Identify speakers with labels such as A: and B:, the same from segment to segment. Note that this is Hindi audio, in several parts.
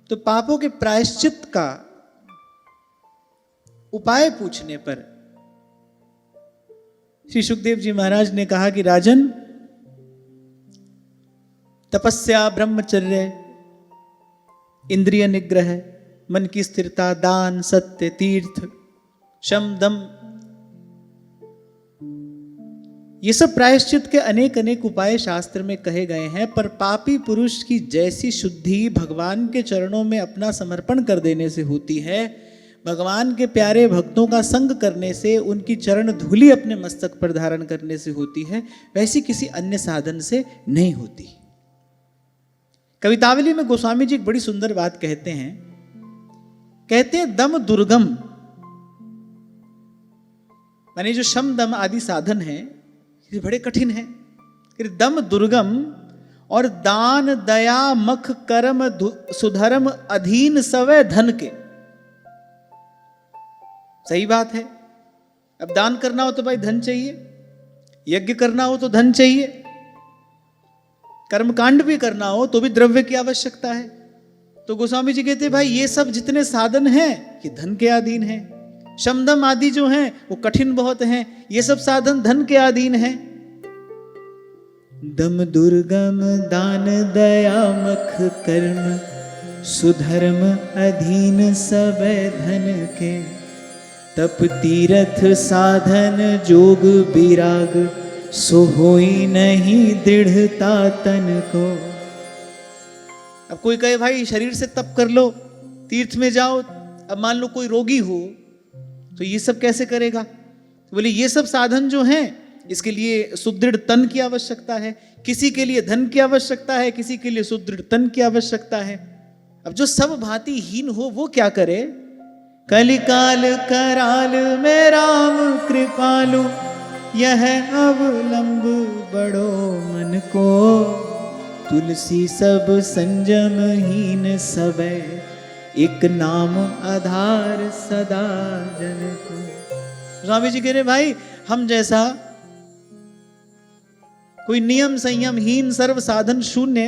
A: तो पापों के प्रायश्चित का उपाय पूछने पर श्री सुखदेव जी महाराज ने कहा कि राजन, तपस्या, ब्रह्मचर्य, इंद्रिय निग्रह, मन की स्थिरता, दान, सत्य, तीर्थ, शम, दम, ये सब प्रायश्चित के अनेक अनेक उपाय शास्त्र में कहे गए हैं। पर पापी पुरुष की जैसी शुद्धि भगवान के चरणों में अपना समर्पण कर देने से होती है, भगवान के प्यारे भक्तों का संग करने से, उनकी चरण धूलि अपने मस्तक पर धारण करने से होती है, वैसी किसी अन्य साधन से नहीं होती। कवितावली में गोस्वामी जी एक बड़ी सुंदर बात कहते हैं। कहते हैं दम दुर्गम, माने जो शम दम आदि साधन है ये बड़े कठिन है। फिर दम दुर्गम और दान दया मख कर्म सुधर्म अधीन सवै धन के। सही बात है। अब दान करना हो तो भाई धन चाहिए, यज्ञ करना हो तो धन चाहिए, कर्मकांड भी करना हो तो भी द्रव्य की आवश्यकता है। तो गोस्वामी जी कहते हैं भाई ये सब जितने साधन हैं ये धन के अधीन हैं। शमदम आदि जो हैं वो कठिन बहुत हैं, ये सब साधन धन के अधीन हैं। दम दुर्गम दान दया मख कर्म सुधर्म अधीन सब धन के। तप तीरथ साधन जोग विराग सो होई नहीं दृढ़ता तन को। अब कोई कहे भाई शरीर से तप कर लो, तीर्थ में जाओ। अब मान लो कोई रोगी हो तो ये सब कैसे करेगा? तो बोले ये सब साधन जो हैं इसके लिए सुदृढ़ तन की आवश्यकता है, किसी के लिए धन की आवश्यकता है, किसी के लिए सुदृढ़ तन की आवश्यकता है। अब जो सब भांति हीन हो वो क्या करे? कलिकाल कराल में राम कृपालु यह अवलंब बड़ो मन को। तुलसी सब संजम हीन सबे एक नाम आधार सदा जन को। स्वामी जी कह रहे भाई हम जैसा कोई नियम संयम हीन सर्व साधन शून्य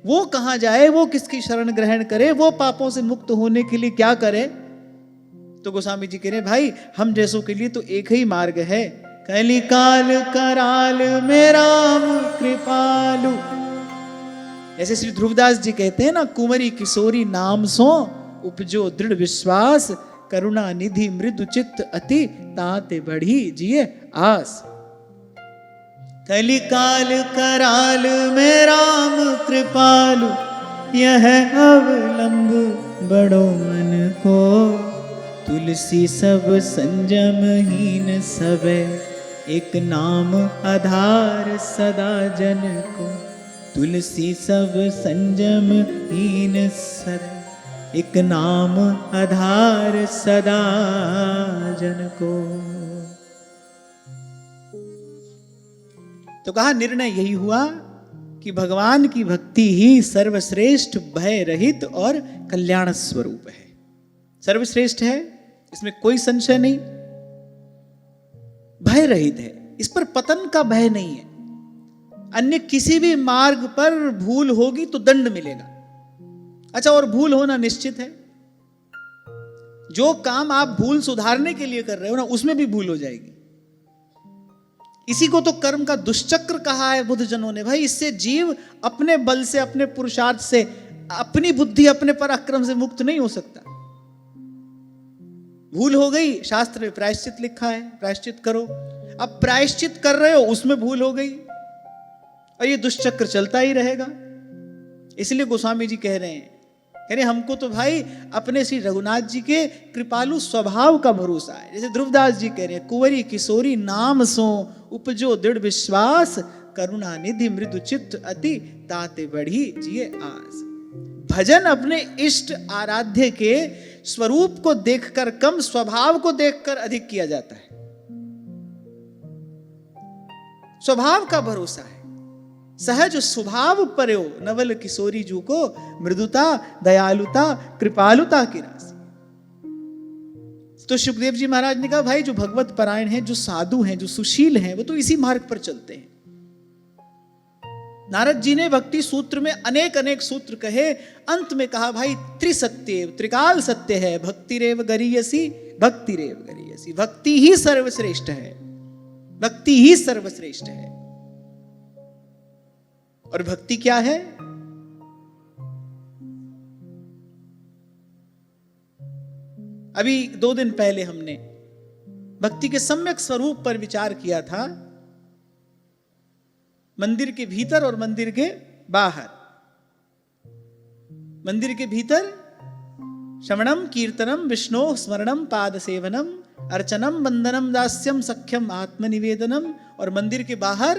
A: वो कहां जाए, वो किसकी शरण ग्रहण करे, वो पापों से मुक्त होने के लिए क्या करे? तो गोस्वामी जी कह रहे भाई हम जैसों के लिए तो एक ही मार्ग है। कलिकाल कराल में राम कृपालु। ऐसे श्री ध्रुवदास जी कहते हैं ना, कुंवरी किशोरी नाम सो उपजो दृढ़ विश्वास। करुणा निधि मृदु चित्त अति ताते बढ़ी जिए आस। कलिकाल कराल में राम कृपालु यह अवलंब बड़ो मन को। तुलसी सब संजम हीन सबे एक नाम आधार सदा जन को। तुलसी सब संजम हीन सर एक नाम आधार सदा जन को। तो कहा निर्णय यही हुआ कि भगवान की भक्ति ही सर्वश्रेष्ठ भय रहित और कल्याण स्वरूप है। सर्वश्रेष्ठ है, इसमें कोई संशय नहीं। भय रहित है, इस पर पतन का भय नहीं है। अन्य किसी भी मार्ग पर भूल होगी तो दंड मिलेगा। अच्छा, और भूल होना निश्चित है। जो काम आप भूल सुधारने के लिए कर रहे हो ना उसमें भी भूल हो जाएगी। इसी को तो कर्म का दुष्चक्र कहा है बुद्ध जनों ने। भाई इससे जीव अपने बल से, अपने पुरुषार्थ से, अपनी बुद्धि, अपने पराक्रम से मुक्त नहीं हो सकता। भूल हो गई, शास्त्र में प्रायश्चित लिखा है, प्रायश्चित करो। अब प्रायश्चित कर रहे हो उसमें भूल हो गई और ये दुष्चक्र चलता ही रहेगा। इसलिए गोस्वामी जी कह रहे हैं, कह रहे हमको तो भाई अपने श्री रघुनाथ जी के कृपालु स्वभाव का भरोसा है। जैसे ध्रुवदास जी कह रहे हैं, कुंवरी किशोरी नाम सो उपजो दृढ़ विश्वास। करुणा निधि मृदु चित्त अति ताते बढ़ी जिए आस। भजन अपने इष्ट आराध्य के स्वरूप को देखकर कम, स्वभाव को देखकर अधिक किया जाता है। स्वभाव का भरोसा है। सहज स्वभाव पर्यो नवल किशोरी जू को। मृदुता दयालुता कृपालुता की राशि। तो सुखदेव जी महाराज ने कहा भाई जो भगवत परायण हैं, जो साधु हैं, जो सुशील हैं, वो तो इसी मार्ग पर चलते हैं। नारद जी ने भक्ति सूत्र में अनेक अनेक सूत्र कहे, अंत में कहा भाई त्रिसत्य त्रिकाल सत्य है, भक्तिरेव गरीयसी भक्तिरेव गरीयसी। भक्ति ही सर्वश्रेष्ठ है, भक्ति ही सर्वश्रेष्ठ है। और भक्ति क्या है? अभी 2 दिन पहले हमने भक्ति के सम्यक स्वरूप पर विचार किया था, मंदिर के भीतर और मंदिर के बाहर। मंदिर के भीतर श्रवणम कीर्तनम विष्णु स्मरणम पाद सेवनम अर्चनम वंदनम दास्यम सख्यम आत्मनिवेदनम, और मंदिर के बाहर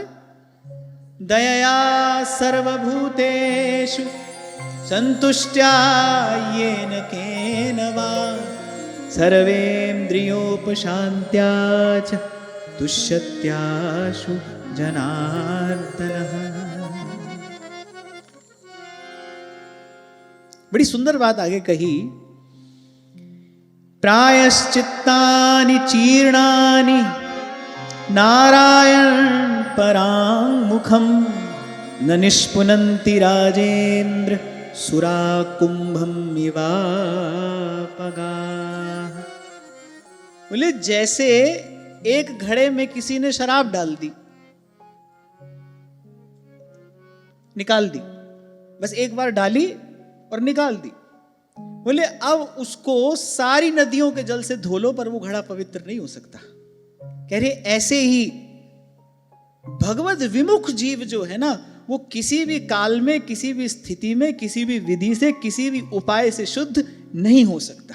A: दयया सर्वभूतेषु संतुष्ट्या येन केन वा सर्वेन्द्रियोपशान्त्या च तुष्यत्याशु जनार्दनः। बड़ी सुंदर बात आगे कही, प्रायश्चित्तानि चीर्णानि नारायण पराङ्मुखं न निष्पुनन्ति राजेन्द्र सुरा कुंभम इवापगा। बोले जैसे एक घड़े में किसी ने शराब डाल दी, निकाल दी, बस एक बार डाली और निकाल दी। बोले अब उसको सारी नदियों के जल से धो लो पर वो घड़ा पवित्र नहीं हो सकता। कह रहे ऐसे ही भगवत विमुख जीव जो है ना, वो किसी भी काल में, किसी भी स्थिति में, किसी भी विधि से, किसी भी उपाय से शुद्ध नहीं हो सकता।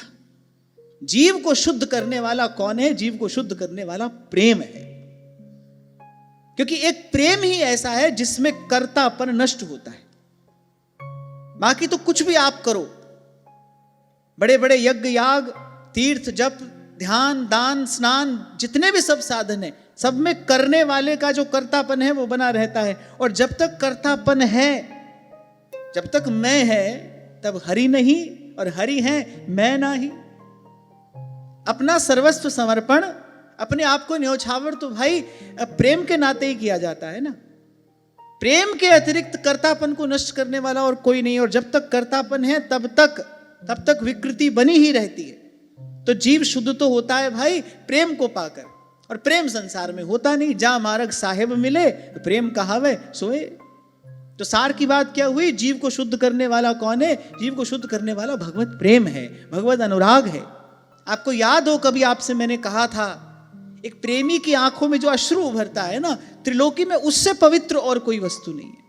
A: जीव को शुद्ध करने वाला कौन है? जीव को शुद्ध करने वाला प्रेम है। क्योंकि एक प्रेम ही ऐसा है जिसमें कर्तापन नष्ट होता है। बाकी तो कुछ भी आप करो, बड़े बड़े यज्ञ याग, तीर्थ, जप, ध्यान, दान, स्नान, जितने भी सब साधन है, सब में करने वाले का जो कर्तापन है वो बना रहता है। और जब तक कर्तापन है, जब तक मैं है, तब हरि नहीं, और हरि है मैं नहीं। अपना सर्वस्व समर्पण, अपने आप को न्योछावर तो भाई प्रेम के नाते ही किया जाता है ना। प्रेम के अतिरिक्त कर्तापन को नष्ट करने वाला और कोई नहीं। और जब तक कर्तापन है तब तक विकृति बनी ही रहती है। तो जीव शुद्ध तो होता है भाई प्रेम को पाकर, और प्रेम संसार में होता नहीं। जा मार्ग साहेब मिले तो प्रेम कहावे सोए। तो सार की बात क्या हुई? जीव को शुद्ध करने वाला कौन है? जीव को शुद्ध करने वाला भगवत प्रेम है, भगवत अनुराग है। आपको याद हो कभी आपसे मैंने कहा था, एक प्रेमी की आंखों में जो अश्रु उभरता है ना, त्रिलोकी में उससे पवित्र और कोई वस्तु नहीं है।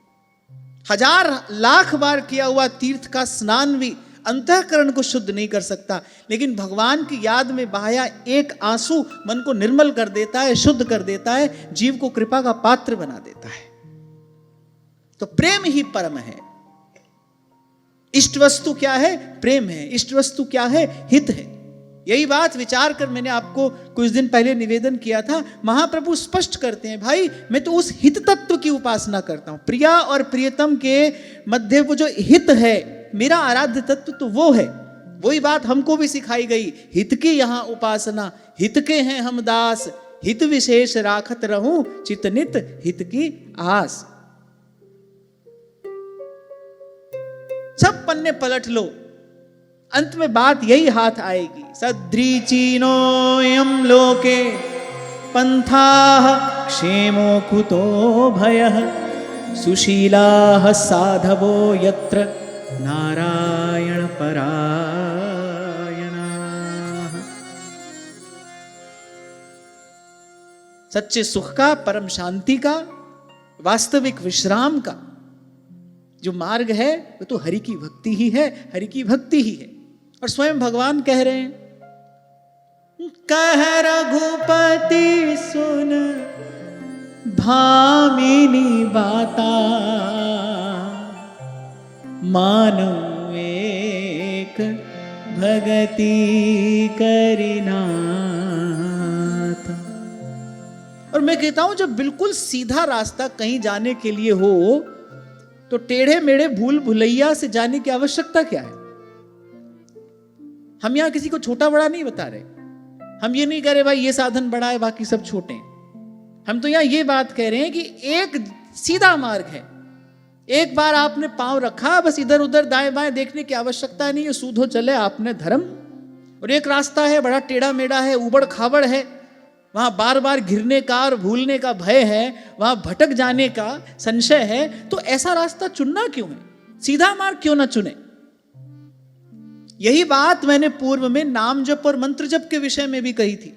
A: 1000 लाख बार किया हुआ तीर्थ का स्नान भी अंतःकरण को शुद्ध नहीं कर सकता, लेकिन भगवान की याद में बहाया एक आंसू मन को निर्मल कर देता है, शुद्ध कर देता है, जीव को कृपा का पात्र बना देता है। तो प्रेम ही परम है। इष्ट वस्तु क्या है? प्रेम है। इष्ट वस्तु क्या है? हित है। यही बात विचार कर मैंने आपको कुछ दिन पहले निवेदन किया था। महाप्रभु स्पष्ट करते हैं, भाई मैं तो उस हित तत्व की उपासना करता हूं। प्रिया और प्रियतम के मध्य वो जो हित है, मेरा आराध्य तत्व तो वो है। वही बात हमको भी सिखाई गई, हित की यहां उपासना, हित के हैं हम दास, हित विशेष राखत रहूं चितनित हित की आस। सब पन्ने पलट लो, अंत में बात यही हाथ आएगी। सद्रीचीनोऽयं लोके पंथाः क्षेमो कुतो भयः सुशीलाः साधवो यत्र नारायण परायणाः। सच्चे सुख का, परम शांति का, वास्तविक विश्राम का जो मार्ग है वो तो हरि की भक्ति ही है, हरि की भक्ति ही है। और स्वयं भगवान कह रहे हैं, कह रघुपति सुन भामिनी बाता मानो एक भगति करिना। और मैं कहता हूं जब बिल्कुल सीधा रास्ता कहीं जाने के लिए हो तो टेढ़े मेढ़े भूल भुलैया से जाने की आवश्यकता क्या है? हम यहां किसी को छोटा बड़ा नहीं बता रहे। हम ये नहीं कह रहे भाई ये साधन बड़ा है बाकी सब छोटे हैं। हम तो यहां ये बात कह रहे हैं कि एक सीधा मार्ग है, एक बार आपने पांव रखा, बस इधर उधर दाएं बाएं देखने की आवश्यकता नहीं है, सूधो चले आपने धर्म। और एक रास्ता है बड़ा टेढ़ा मेढ़ा है, उबड़ खाबड़ है, वहां बार बार गिरने का और भूलने का भय है, वहां भटक जाने का संशय है, तो ऐसा रास्ता चुनना क्यों है? सीधा मार्ग क्यों ना चुने? यही बात मैंने पूर्व में नाम जप और मंत्र जप के विषय में भी कही थी।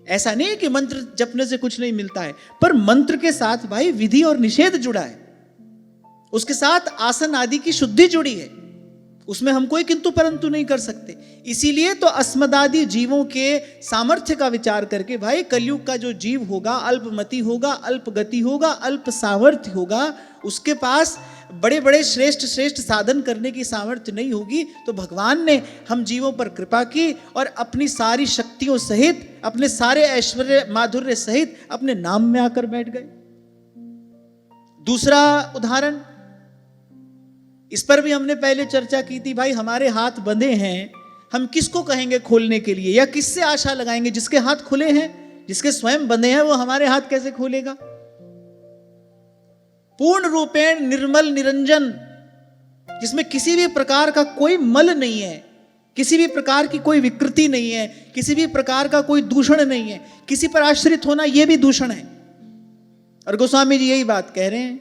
A: ऐसा नहीं कि मंत्र जपने से कुछ नहीं मिलता है, पर मंत्र के साथ भाई विधि और निषेध जुड़ा है, उसके साथ आसन आदि की शुद्धि जुड़ी है, उसमें हम कोई किंतु परंतु नहीं कर सकते। इसीलिए तो अस्मदादि जीवों के सामर्थ्य का विचार करके भाई कलयुग का जो जीव होगा, अल्पमति होगा, अल्प गति होगा, अल्प सामर्थ्य होगा, उसके पास बड़े बड़े श्रेष्ठ श्रेष्ठ साधन करने की सामर्थ्य नहीं होगी, तो भगवान ने हम जीवों पर कृपा की और अपनी सारी शक्तियों सहित, अपने सारे ऐश्वर्य माधुर्य सहित अपने नाम में आकर बैठ गए। दूसरा उदाहरण, इस पर भी हमने पहले चर्चा की थी। भाई हमारे हाथ बंधे हैं, हम किसको कहेंगे खोलने के लिए, या किससे आशा लगाएंगे? जिसके हाथ खुले हैं, जिसके स्वयं बंधे हैं, वो हमारे हाथ कैसे खोलेगा? पूर्ण रूपेण निर्मल निरंजन, जिसमें किसी भी प्रकार का कोई मल नहीं है, किसी भी प्रकार की कोई विकृति नहीं है, किसी भी प्रकार का कोई दूषण नहीं है। किसी पर आश्रित होना यह भी दूषण है। और गोस्वामी जी यही बात कह रहे हैं,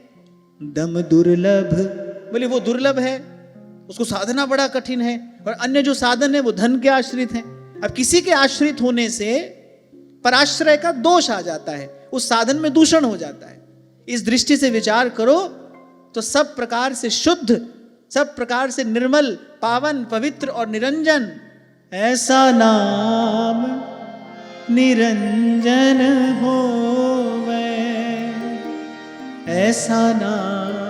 A: दम दुर्लभ, बोले वो दुर्लभ है, उसको साधना बड़ा कठिन है, और अन्य जो साधन है वो धन के आश्रित हैं। अब किसी के आश्रित होने से पराश्रय का दोष आ जाता है, उस साधन में दूषण हो जाता है। इस दृष्टि से विचार करो तो सब प्रकार से शुद्ध, सब प्रकार से निर्मल, पावन, पवित्र और निरंजन ऐसा नाम निरंजन होवे, ऐसा नाम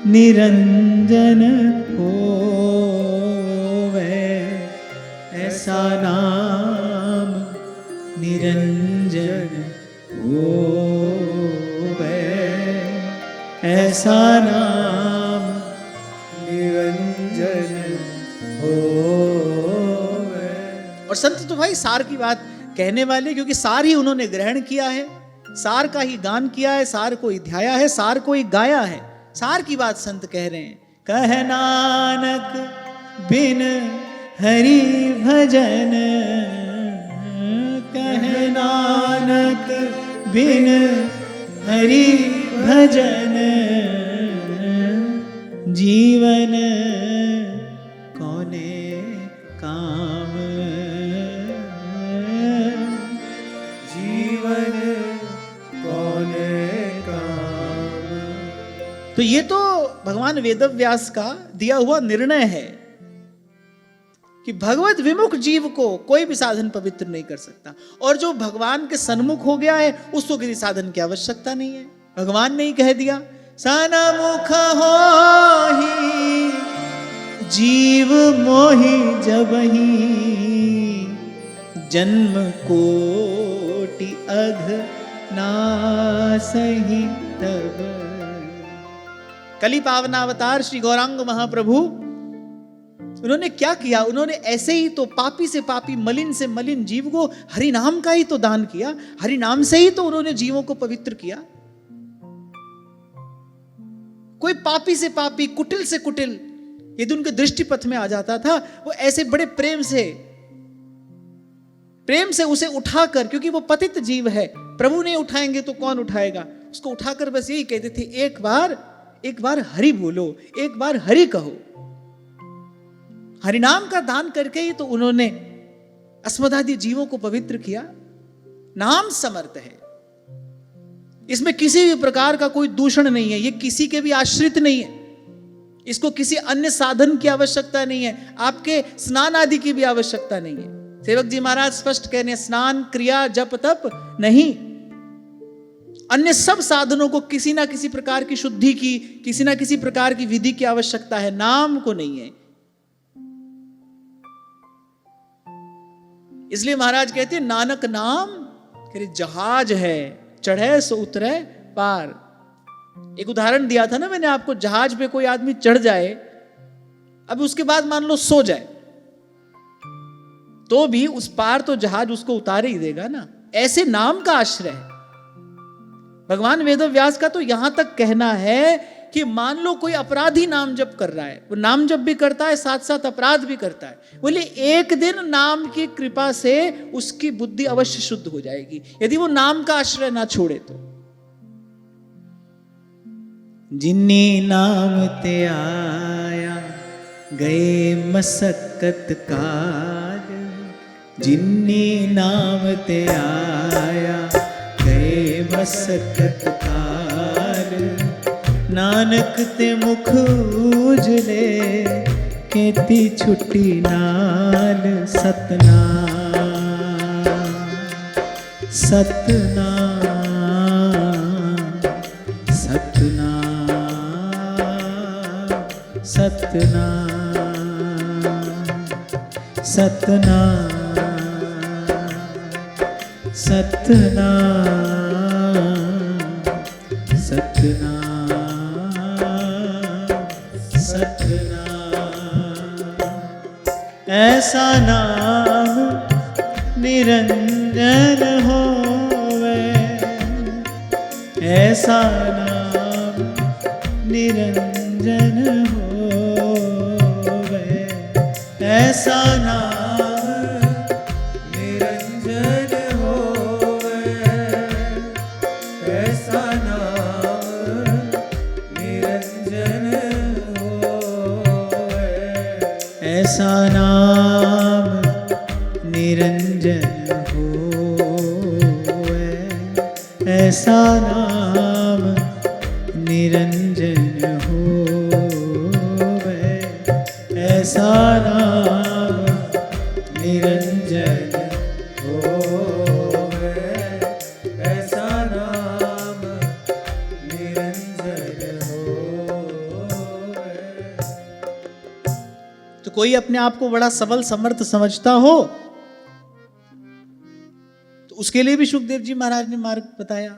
A: निरंजन होवे, ऐसा नाम निरंजन होवे, ऐसा नाम निरंजन होवे। और संत तो भाई सार की बात कहने वाले, क्योंकि सार ही उन्होंने ग्रहण किया है, सार का ही गान किया है, सार को ही ध्याया है, सार को ही गाया है। सार की बात संत कह रहे हैं, कह नानक बिन हरि भजन, कह नानक बिन हरि भजन, जीवन कौने काम, जीवन कौने काम। तो ये तो भगवान वेदव्यास का दिया हुआ निर्णय है कि भगवत विमुख जीव को कोई भी साधन पवित्र नहीं कर सकता, और जो भगवान के सन्मुख हो गया है उसको किसी साधन की आवश्यकता नहीं है। भगवान ने ही कह दिया, सन्मुख होहि जीव मोहि जबहि, जन्म कोटि अघ नासहि तब। कली पावनावतार श्री गौरांग महाप्रभु, उन्होंने क्या किया? उन्होंने ऐसे ही तो पापी से पापी, मलिन से मलिन जीव को हरि नाम का ही तो दान किया, हरि नाम से ही तो उन्होंने जीवों को पवित्र किया। कोई पापी से पापी, कुटिल से कुटिल यदि उनके दृष्टि पथ में आ जाता था, वो ऐसे बड़े प्रेम से उसे उठाकर, क्योंकि वो पतित जीव है, प्रभु नहीं उठाएंगे तो कौन उठाएगा, उसको उठाकर बस यही कहते थे, एक बार हरि बोलो, एक बार हरि कहो। हरि नाम का दान करके ही तो उन्होंने अस्मदादि जीवों को पवित्र किया। नाम समर्थ है, इसमें किसी भी प्रकार का कोई दूषण नहीं है, ये किसी के भी आश्रित नहीं है, इसको किसी अन्य साधन की आवश्यकता नहीं है, आपके स्नान आदि की भी आवश्यकता नहीं है। सेवक जी महाराज स्पष्ट कह रहे हैं, स्नान क्रिया जप तप नहीं, अन्य सब साधनों को किसी ना किसी प्रकार की शुद्धि की, किसी ना किसी प्रकार की विधि की आवश्यकता है, नाम को नहीं है। इसलिए महाराज कहते हैं, नानक नाम जहाज है, चढ़े सो उतरे पार। एक उदाहरण दिया था ना मैंने आपको, जहाज पे कोई आदमी चढ़ जाए, अब उसके बाद मान लो सो जाए, तो भी उस पार तो जहाज उसको उतार ही देगा ना। ऐसे नाम का आश्रय है, भगवान वेदव्यास का तो यहां तक कहना है कि मान लो कोई अपराधी नाम जप कर रहा है, वो नाम जप भी करता है, साथ साथ अपराध भी करता है, बोले एक दिन नाम की कृपा से उसकी बुद्धि अवश्य शुद्ध हो जाएगी, यदि वो नाम का आश्रय ना छोड़े तो। जिन्ने नाम ते आया गए मसक्कत काल, जिन्ने नाम ते आया गए मसक्कत काल, नानक ते मुख उजले केती छुट्टी नाल, सतनाम सतनाम सतनाम सतनाम सतनाम सतनाम सतनाम सतनाम। ऐसा नाम निरंजन होवे, ऐसा नाम निरंजन होवे, ऐसा नाम निरंजन होवे, ऐसा नाम निरंजन होवे, ऐसा नाम निरंजन होवे, ऐसा नाम निरंजन होवे, ऐसा नाम निरंजन होवे, ऐसा नाम निरंजन होवे। तो कोई अपने आप को बड़ा सबल समर्थ समझता हो तो उसके लिए भी सुखदेव जी महाराज ने मार्ग बताया।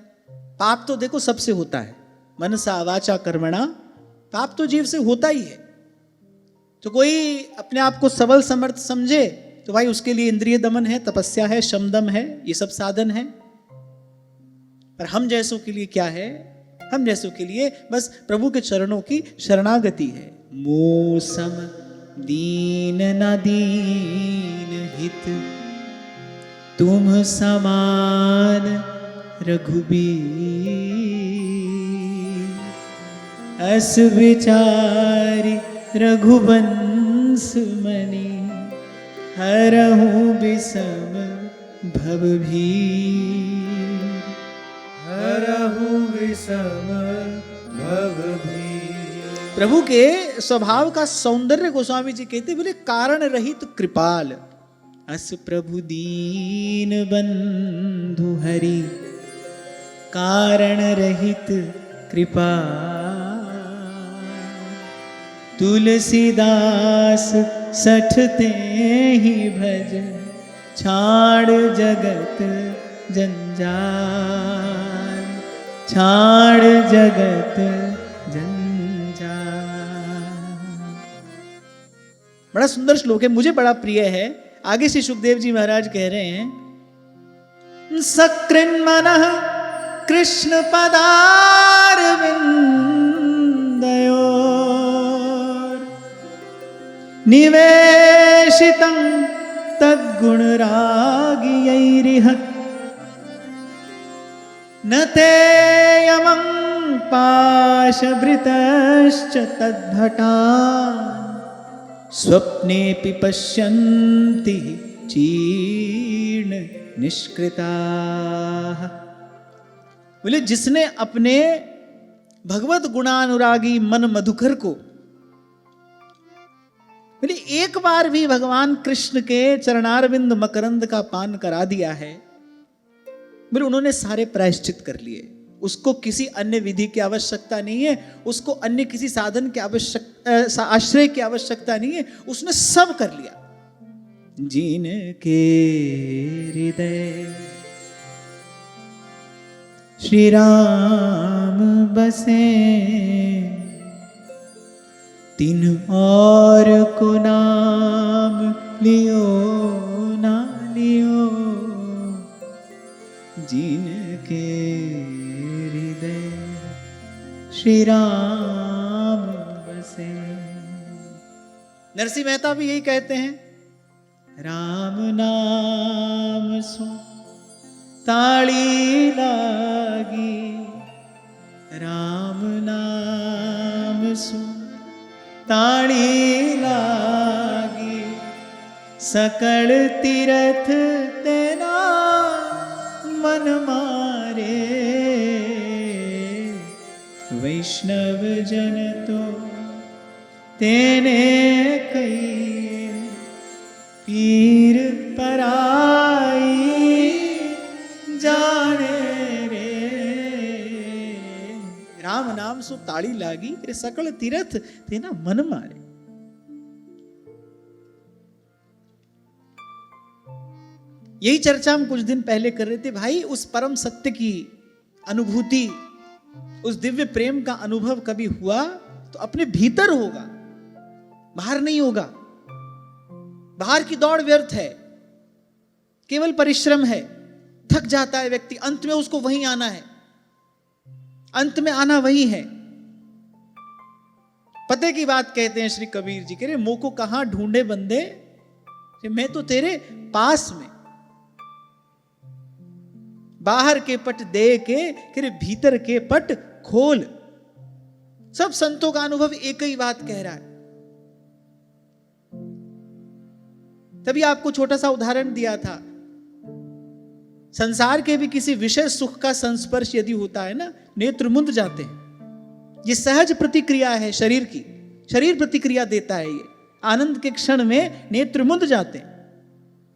A: पाप तो देखो सबसे होता है, मनसा वाचा कर्मणा, पाप तो जीव से होता ही है। तो कोई अपने आप को सबल समर्थ समझे तो भाई उसके लिए इंद्रिय दमन है, तपस्या है, शमदम है, ये सब साधन है। पर हम जैसों के लिए क्या है? हम जैसों के लिए बस प्रभु के चरणों की शरणागति है। मोसम दीन न दीन हित, तुम समान रघुबीर, अस विचारी रघुवंश मणि, हरहु विषम भवभीर, हरहु विषम भवभीर। प्रभु के स्वभाव का सौंदर्य गोस्वामी जी कहते बोले कारण रहित कृपाल, अस प्रभु दीन बंधु हरि, कारण रहित कृपा। तुलसीदास सठते ही भज, छाड़ जगत जंजाल, छाड़ जगत जंजाल। बड़ा सुंदर श्लोक है, मुझे बड़ा प्रिय है। आगे से सुखदेव जी महाराज कह रहे हैं, सकृन्मनः कृष्ण पदारविन्दयोर्, निवेशितं तद्गुणरागियैरिह, न ते यमं पाशभृतश्च तद्भटान्, स्वप्नेऽपि पश्यन्ति चीर्ण निष्कृताः। बोले जिसने अपने भगवत गुणानुरागी मन मधुकर को बोले एक बार भी भगवान कृष्ण के चरणारविंद मकरंद का पान करा दिया है, बोले उन्होंने सारे प्रायश्चित कर लिए। उसको किसी अन्य विधि की आवश्यकता नहीं है, उसको अन्य किसी साधन की आश्रय की आवश्यकता नहीं है, उसने सब कर लिया। जिनके हृदय श्री राम बसे, तिन और को नाम लियो ना लियो, जिनके राम बसे। नरसिंह मेहता भी यही कहते हैं, राम नाम सो ताली लागी, राम नाम सो ताली लागी, सकल तीरथ तेना मन मारे, वैष्णव जन तो तेने कही, पीर पराई जाने रे। राम नाम सो ताली लागी, तेरे सकल तीरथ तेना मन मारे। यही चर्चा हम कुछ दिन पहले कर रहे थे भाई। उस परम सत्य की अनुभूति, उस दिव्य प्रेम का अनुभव कभी हुआ तो अपने भीतर होगा, बाहर नहीं होगा। बाहर की दौड़ व्यर्थ है, केवल परिश्रम है, थक जाता है व्यक्ति, अंत में उसको वहीं आना है, अंत में आना वही है। पते की बात कहते हैं श्री कबीर जी, कह रहे मोह को कहां ढूंढे बंदे, मैं तो तेरे पास में। बाहर के पट दे के, कह रहे भीतर के पट खोल। सब संतों का अनुभव एक ही बात कह रहा है। तभी आपको छोटा सा उदाहरण दिया था, संसार के भी किसी विशेष सुख का संस्पर्श यदि होता है ना, नेत्र मुंद जाते हैं। ये सहज प्रतिक्रिया है शरीर की, शरीर प्रतिक्रिया देता है। ये आनंद के क्षण में नेत्र मुंद जाते हैं,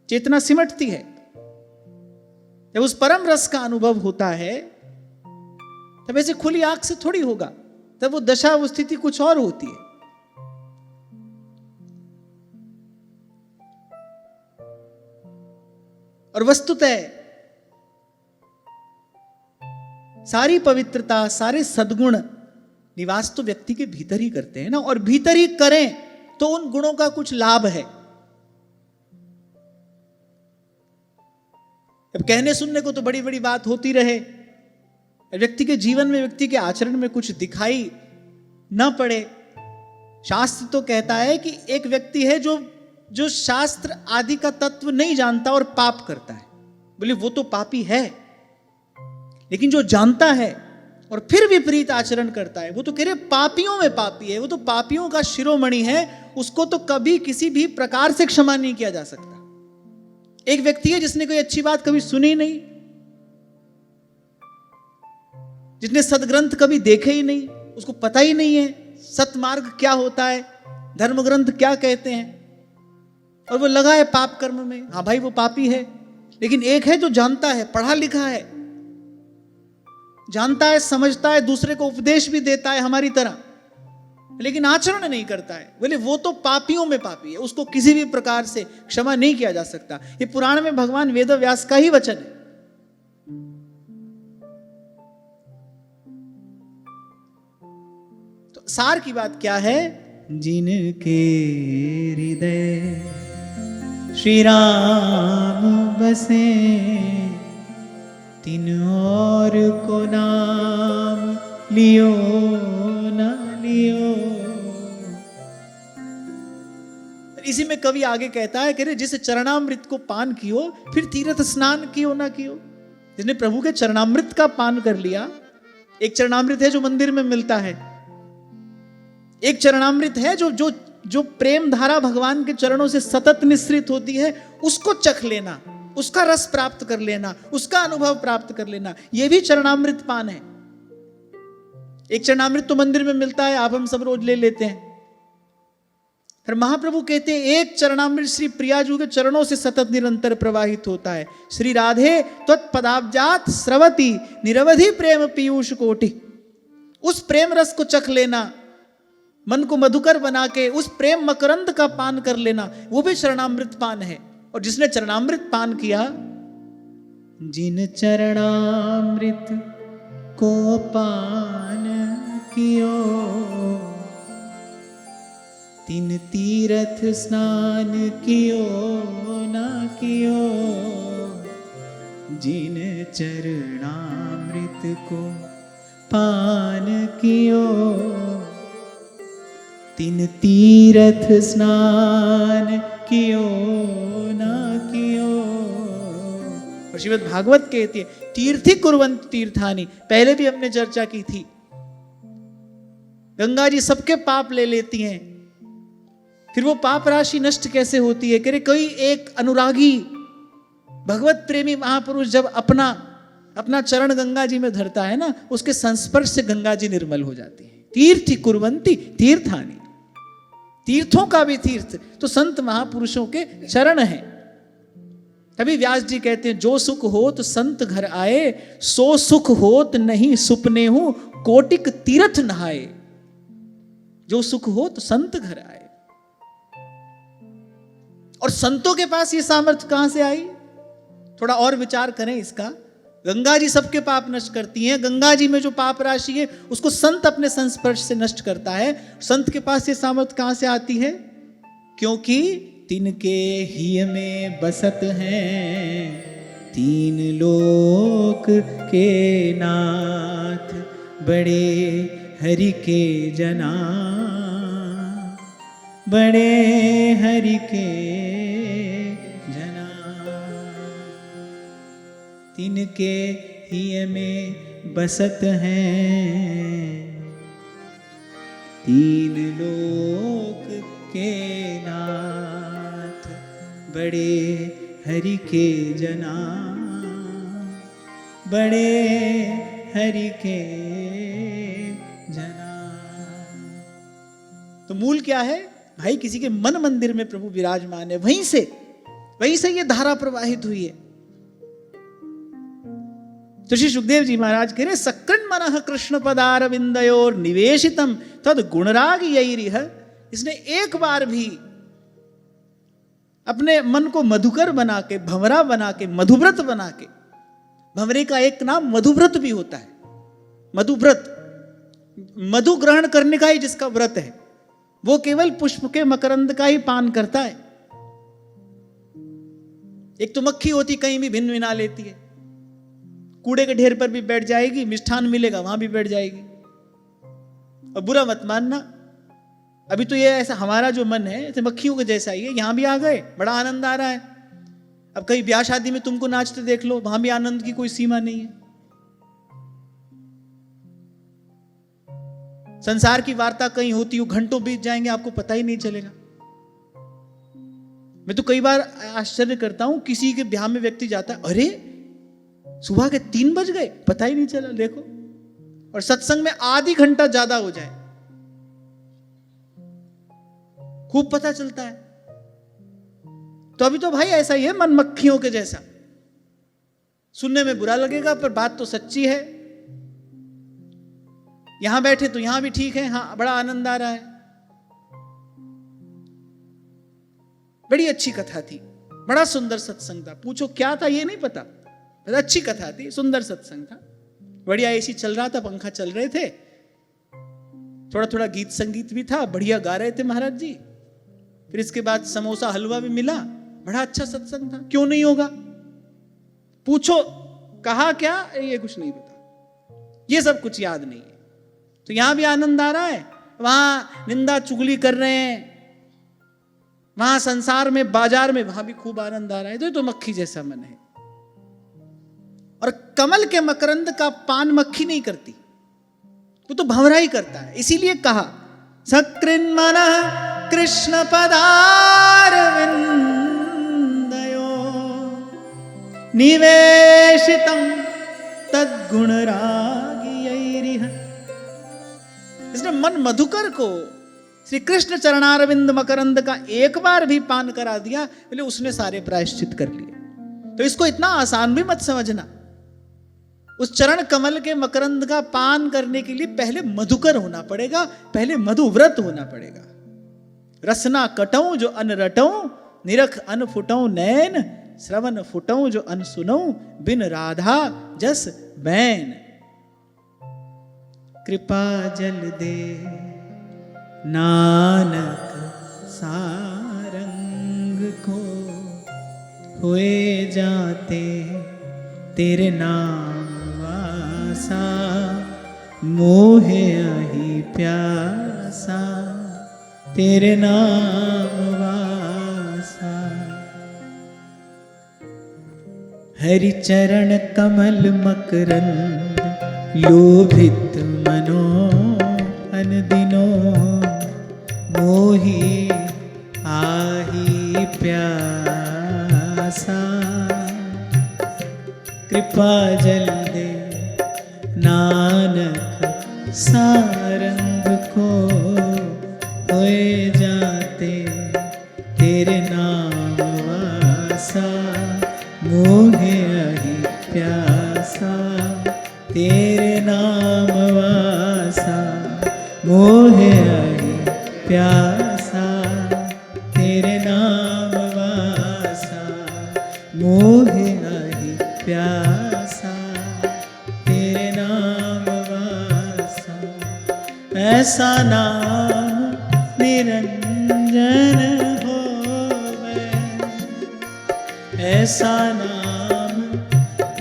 A: चेतना सिमटती है। जब उस परम रस का अनुभव होता है तब ऐसे खुली आंख से थोड़ी होगा, तब वो दशा, वो स्थिति कुछ और होती है। और वस्तुतः सारी पवित्रता, सारे सद्गुण निवास तो व्यक्ति के भीतर ही करते हैं ना, और भीतर ही करें तो उन गुणों का कुछ लाभ है। अब कहने सुनने को तो बड़ी बड़ी बात होती रहे, व्यक्ति के जीवन में, व्यक्ति के आचरण में कुछ दिखाई न पड़े। शास्त्र तो कहता है कि एक व्यक्ति है जो शास्त्र आदि का तत्व नहीं जानता और पाप करता है, बोले वो तो पापी है। लेकिन जो जानता है और फिर विपरीत आचरण करता है, वो तो कह रहे पापियों में पापी है, वो तो पापियों का शिरोमणि है, उसको तो कभी किसी भी प्रकार से क्षमा नहीं किया जा सकता। एक व्यक्ति है जिसने कोई अच्छी बात कभी सुनी नहीं, जिसने सदग्रंथ कभी देखे ही नहीं, उसको पता ही नहीं है सतमार्ग क्या होता है, धर्म ग्रंथ क्या कहते हैं, और वो लगा है पाप कर्म में। हाँ भाई वो पापी है। लेकिन एक है जो जानता है, पढ़ा लिखा है, जानता है, समझता है, दूसरे को उपदेश भी देता है हमारी तरह, लेकिन आचरण नहीं करता है, बोले वो तो पापियों में पापी है, उसको किसी भी प्रकार से क्षमा नहीं किया जा सकता। ये पुराण में भगवान वेद व्यास का ही वचन है। तो सार की बात क्या है, जिनके हृदय श्री राम बसे, तिन और को नाम लियो न लियो। इसी में कवि आगे कहता है, कह रहे जिस चरणामृत को पान कियो, फिर तीर्थ स्नान कियो ना कियो। जिसने प्रभु के चरणामृत का पान कर लिया, एक चरणामृत है जो मंदिर में मिलता है, एक चरणामृत है जो प्रेम धारा भगवान के चरणों से सतत निश्रित होती है, उसको चख लेना, उसका रस प्राप्त कर लेना, उसका अनुभव प्राप्त कर लेना, यह भी चरणामृत पान है। एक चरणामृत तो मंदिर में मिलता है, आप हम सब रोज ले लेते हैं। फिर महाप्रभु कहते हैं एक चरणामृत श्री प्रियाजू के चरणों से सतत निरंतर प्रवाहित होता है। श्री राधे त्वत्पदाब्जात स्रवती निरवधि प्रेम पीयूष कोटि। उस प्रेम रस को चख लेना, मन को मधुकर बना के उस प्रेम मकरंद का पान कर लेना, वो भी चरणामृत पान है। और जिसने चरणामृत पान किया, जिन चरणामृत को पान कियो, तिन तीर्थ स्नान कियो ना कियो। जिन चरणामृत को पान कियो, तीन तीरथ स्नान कियो ना कियो। और श्रीमद् भागवत कहती है तीर्थी कुर्वन्ति तीर्थानि, पहले भी हमने चर्चा की थी। गंगा जी सबके पाप ले लेती हैं, फिर वो पाप राशि नष्ट कैसे होती है? कह रहे कोई एक अनुरागी भगवत प्रेमी महापुरुष जब अपना चरण गंगा जी में धरता है ना, उसके संस्पर्श से गंगा जी निर्मल हो जाती है। तीर्थी कुर्वन्ति तीर्थानि, तीर्थों का भी तीर्थ तो संत महापुरुषों के चरण हैं। तभी व्यास जी कहते हैं जो सुख होत संत घर आए, सो सुख होत नहीं सुपने हूं कोटिक तीर्थ नहाए। जो सुख होत संत घर आए, और संतों के पास ये सामर्थ्य कहां से आई? थोड़ा और विचार करें इसका। गंगा जी सबके पाप नष्ट करती हैं, गंगा जी में जो पाप राशि है उसको संत अपने संस्पर्श से नष्ट करता है। संत के पास ये सामर्थ्य कहां से आती है? क्योंकि तिनके ही में बसत हैं तीन लोक के नाथ, बड़े हरि के जना, बड़े हरि के जना। तिनके ही में बसत हैं तीन लोक के नाथ, बड़े हरि के जना, बड़े हरि के जना। तो मूल क्या है भाई? किसी के मन मंदिर में प्रभु विराजमान है, वहीं से ये धारा प्रवाहित हुई है। तो श्री सुखदेव जी महाराज कह रहे सकृन मनः कृष्ण पदारविंदयोर निवेशितम तद गुणराग यैरिह। इसने एक बार भी अपने मन को मधुकर बना के, भंवरा बना के, मधुव्रत बना के, भंवरे का एक नाम मधुव्रत भी होता है। मधुव्रत, मधु ग्रहण करने का ही जिसका व्रत है वो केवल पुष्प के मकरंद का ही पान करता है। एक तो मक्खी होती कहीं भी भिन्न भिना लेती है, कूड़े के ढेर पर भी बैठ जाएगी, मिष्ठान मिलेगा वहां भी बैठ जाएगी। और बुरा मत मानना, अभी तो ये ऐसा हमारा जो मन है ऐसे मक्खियों के जैसा ही है। यहां भी आ गए, बड़ा आनंद आ रहा है। अब कहीं ब्याह शादी में तुमको नाचते देख लो, वहां भी आनंद की कोई सीमा नहीं है। संसार की वार्ता कहीं होती हो, घंटों बीत जाएंगे आपको पता ही नहीं चलेगा। मैं तो कई बार आश्चर्य करता हूं, किसी के ब्याह में व्यक्ति जाता है, अरे सुबह के 3 बज गए, पता ही नहीं चला, देखो। और सत्संग में आधी घंटा ज्यादा हो जाए, खूब पता चलता है। तो अभी तो भाई ऐसा ही है, मन मक्खियों के जैसा। सुनने में बुरा लगेगा पर बात तो सच्ची है। यहां बैठे तो यहां भी ठीक है, हाँ बड़ा आनंद आ रहा है। बड़ी अच्छी कथा थी, बड़ा सुंदर सत्संग था। पूछो क्या था ये नहीं पता, अच्छी कथा थी, सुंदर सत्संग था, बढ़िया एसी चल रहा था, पंखा चल रहे थे, थोड़ा थोड़ा गीत संगीत भी था, बढ़िया गा रहे थे महाराज जी। फिर इसके बाद समोसा हलवा भी मिला, बड़ा अच्छा सत्संग था। क्यों नहीं होगा? पूछो कहा क्या, ये कुछ नहीं पता, ये सब कुछ याद नहीं है। तो यहां भी आनंद आ रहा है, वहां निंदा चुगली कर रहे हैं, वहां संसार में बाजार में वहां भी खूब आनंद आ रहा है। तो ये तो मक्खी जैसा मन है। और कमल के मकरंद का पान मक्खी नहीं करती, वो तो भंवरा ही करता है। इसीलिए कहा सकृन मनः कृष्ण पदारविंदयो निवेशितं तद्गुणरागियैरिह। इसने मन मधुकर को श्री कृष्ण चरणारविंद मकरंद का एक बार भी पान करा दिया, बोले उसने सारे प्रायश्चित कर लिए। तो इसको इतना आसान भी मत समझना। उस चरण कमल के मकरंद का पान करने के लिए पहले मधुकर होना पड़ेगा, पहले मधुव्रत होना पड़ेगा। रसना कटऊं जो अन रटऊं, निरख अन फुटऊं नैन, श्रवण फुटऊं जो अन सुनऊं, बिन राधा जस बैन। कृपा जल दे नानक सारंग को, हुए जाते तेरे नाम वासा, मोहे आही प्यासा तेरे नाम वासा। हरि चरण कमल मकरंद लोभित मनो अनदिनो मोहि आही प्यासा। कृपा जल दे नानक सारंग को होए जाते तेरे नाम वासा। मोहे आही प्यासा तेरे नाम वासा। मोहे आही प्यासा तेरे नाम वासा। मोहे आही प्यासा तेरे नाम वासा। ऐसा नाम निरंजन होवे, ऐसा नाम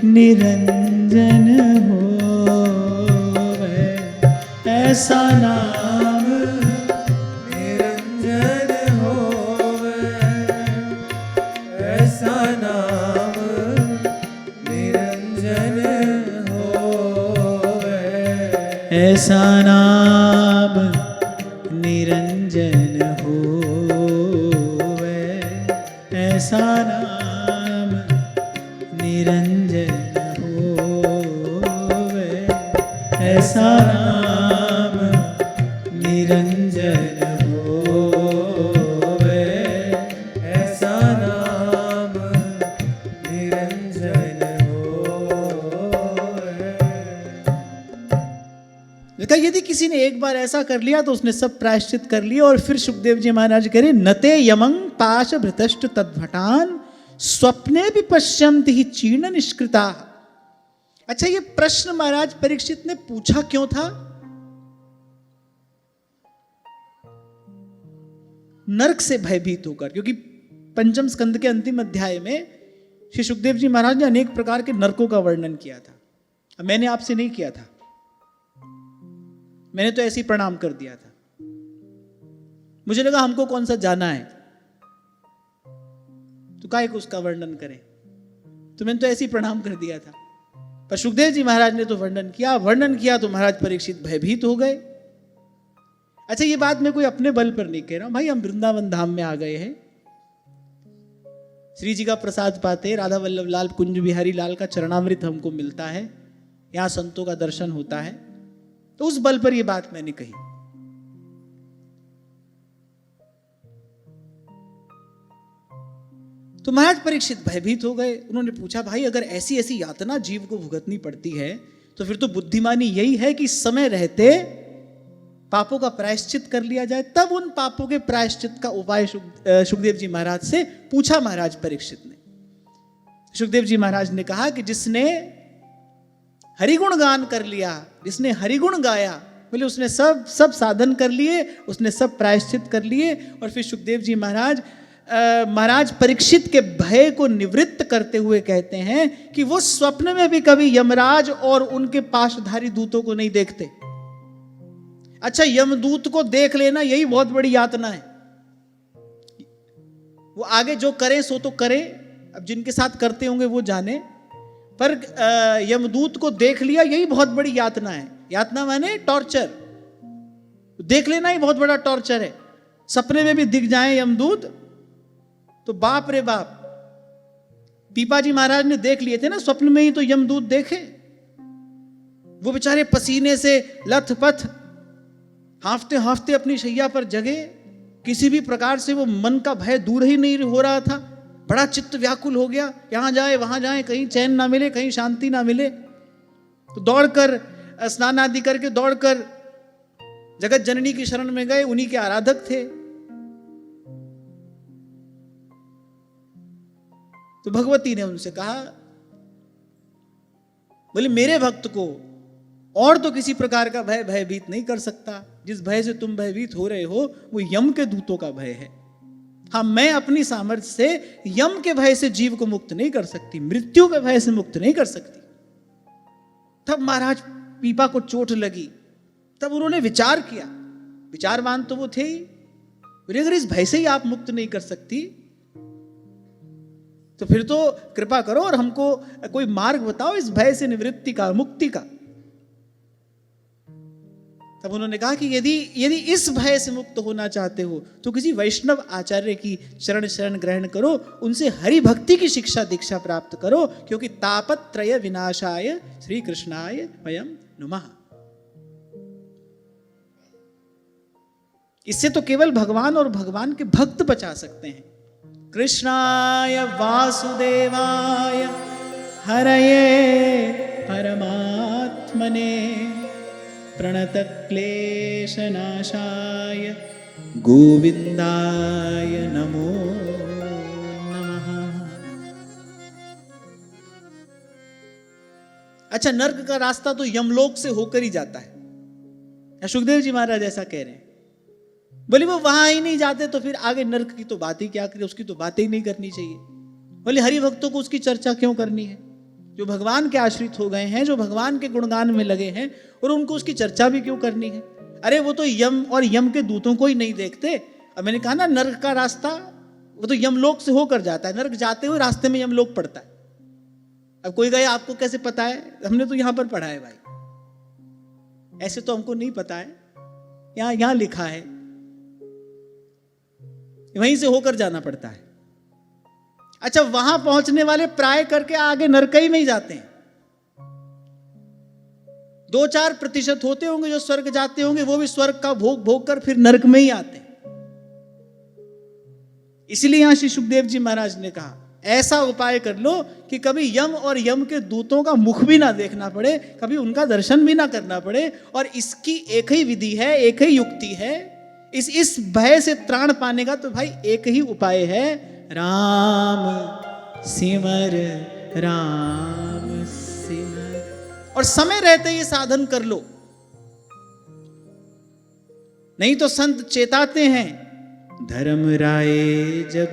A: निरंजन होवे। ऐसा नाम निरंजन होवे, ऐसा नाम निरंजन होवे। ऐसा नाम निरंजन होवे, ऐसा नाम निरंजन होवे। ऐसा नाम निरंजन होवे, ऐसा नाम निरंजन होवे। देखा, यदि किसी ने एक बार ऐसा कर लिया तो उसने सब प्रायश्चित कर लिया। और फिर सुखदेव जी महाराज कह रहे, नते यमं पाश भृतष्ट तद्भटान स्वप्ने भी पश्यन्ति ही चीर्ण निष्कृता। अच्छा, ये प्रश्न महाराज परीक्षित ने पूछा क्यों था? नरक से भयभीत होकर, क्योंकि पंचम स्कंद के अंतिम अध्याय में श्री सुखदेव जी महाराज ने अनेक प्रकार के नरकों का वर्णन किया था। मैंने आपसे नहीं किया था, मैंने तो ऐसे ही प्रणाम कर दिया था। मुझे लगा हमको कौन सा जाना है, तो काहे को उसका वर्णन करें, तो मैंने तो ऐसे ही प्रणाम कर दिया था। पर सुखदेव जी महाराज ने तो वर्णन किया तो महाराज परीक्षित भयभीत हो गए। अच्छा, ये बात मैं कोई अपने बल पर नहीं कह रहा हूं भाई, हम वृंदावन धाम में आ गए हैं, श्री जी का प्रसाद पाते, राधा वल्लभ लाल कुंज बिहारी लाल का चरणामृत हमको मिलता है, यहां संतों का दर्शन होता है, तो उस बल पर यह बात मैंने कही। तो महाराज परीक्षित भयभीत हो गए। उन्होंने पूछा, भाई अगर ऐसी ऐसी यातना जीव को भुगतनी पड़ती है तो फिर तो बुद्धिमानी यही है कि समय रहते पापों का प्रायश्चित कर लिया जाए। तब उन पापों के प्रायश्चित का उपाय सुखदेव जी महाराज से पूछा महाराज परीक्षित ने। सुखदेव जी महाराज ने कहा कि जिसने हरिगुण गान कर लिया, जिसने हरिगुण गाया, बोले उसने सब साधन कर लिए, उसने सब प्रायश्चित कर लिए। और फिर सुखदेव जी महाराज परीक्षित के भय को निवृत्त करते हुए कहते हैं कि वो स्वप्न में भी कभी यमराज और उनके पाशधारी दूतों को नहीं देखते। अच्छा, यमदूत को देख लेना यही बहुत बड़ी यातना है। वो आगे जो करें सो तो करें, अब जिनके साथ करते होंगे वो जाने, पर यमदूत को देख लिया यही बहुत बड़ी यातना है। यातना माने टॉर्चर, देख लेना ही बहुत बड़ा टॉर्चर है। सपने में भी दिख जाए यमदूत तो बाप रे बाप। पीपा जी महाराज ने देख लिए थे ना स्वप्न में ही, तो यमदूत देखे, वो बेचारे पसीने से लथपथ हांफते हांफते अपनी शैया पर जगे। किसी भी प्रकार से वो मन का भय दूर ही नहीं हो रहा था, बड़ा चित्त व्याकुल हो गया। यहां जाए वहां जाए, कहीं चैन ना मिले, कहीं शांति ना मिले। तो दौड़कर स्नान आदि करके दौड़कर जगत जननी की शरण में गए, उन्हीं के आराधक थे। तो भगवती ने उनसे कहा, बोले मेरे भक्त को और तो किसी प्रकार का भय भयभीत नहीं कर सकता। जिस भय से तुम भयभीत हो रहे हो वो यम के दूतों का भय है। हाँ, मैं अपनी सामर्थ्य से यम के भय से जीव को मुक्त नहीं कर सकती, मृत्यु के भय से मुक्त नहीं कर सकती। तब महाराज
B: पीपा को चोट लगी, तब उन्होंने विचार किया। विचारवान तो वो थे ही। बोले अगर इस भय से ही आप मुक्त नहीं कर सकती तो फिर तो कृपा करो और हमको कोई मार्ग बताओ इस भय से निवृत्ति का, मुक्ति का। तब उन्होंने कहा कि यदि इस भय से मुक्त होना चाहते हो तो किसी वैष्णव आचार्य की शरण ग्रहण करो, उनसे हरि भक्ति की शिक्षा दीक्षा प्राप्त करो, क्योंकि तापत्रय विनाशाय श्री कृष्णाय वयम नुमः। इससे तो केवल भगवान और भगवान के भक्त बचा सकते हैं। कृष्णाय वासुदेवाय हरये परमात्मने प्रणतक्लेशनाशाय गोविंदाय नमो नमः। अच्छा, नर्क का रास्ता तो यमलोक से होकर ही जाता है। सुखदेव जी महाराज ऐसा कह रहे हैं। बोले वो वहां ही नहीं जाते तो फिर आगे नर्क की तो बात ही क्या करें, उसकी तो बातें ही नहीं करनी चाहिए। बोले हरि भक्तों को उसकी चर्चा क्यों करनी है? जो भगवान के आश्रित हो गए हैं, जो भगवान के गुणगान में लगे हैं, और उनको उसकी चर्चा भी क्यों करनी है? अरे वो तो यम और यम के दूतों को ही नहीं देखते। अब मैंने कहा ना, नर्क का रास्ता वो तो यमलोक से होकर जाता है। नर्क जाते हुए रास्ते में यमलोक पड़ता है। अब कोई गए, आपको कैसे पता है? हमने तो यहां पर पढ़ा है भाई, ऐसे तो हमको नहीं पता है। यहां लिखा है, वहीं से होकर जाना पड़ता है। अच्छा, वहां पहुंचने वाले प्राय करके आगे नरकई में ही जाते हैं। 2-4% होते होंगे जो स्वर्ग जाते होंगे, वो भी स्वर्ग का भोग भोग कर फिर नरक में ही आते हैं। इसलिए यहां श्री सुखदेव जी महाराज ने कहा ऐसा उपाय कर लो कि कभी यम और यम के दूतों का मुख भी ना देखना पड़े, कभी उनका दर्शन भी ना करना पड़े। और इसकी एक ही विधि है, एक ही युक्ति है इस भय से त्राण पाने का। तो भाई एक ही उपाय है, राम सिमर राम सिमर। और समय रहते ये साधन कर लो, नहीं तो संत चेताते हैं, धर्म राय जब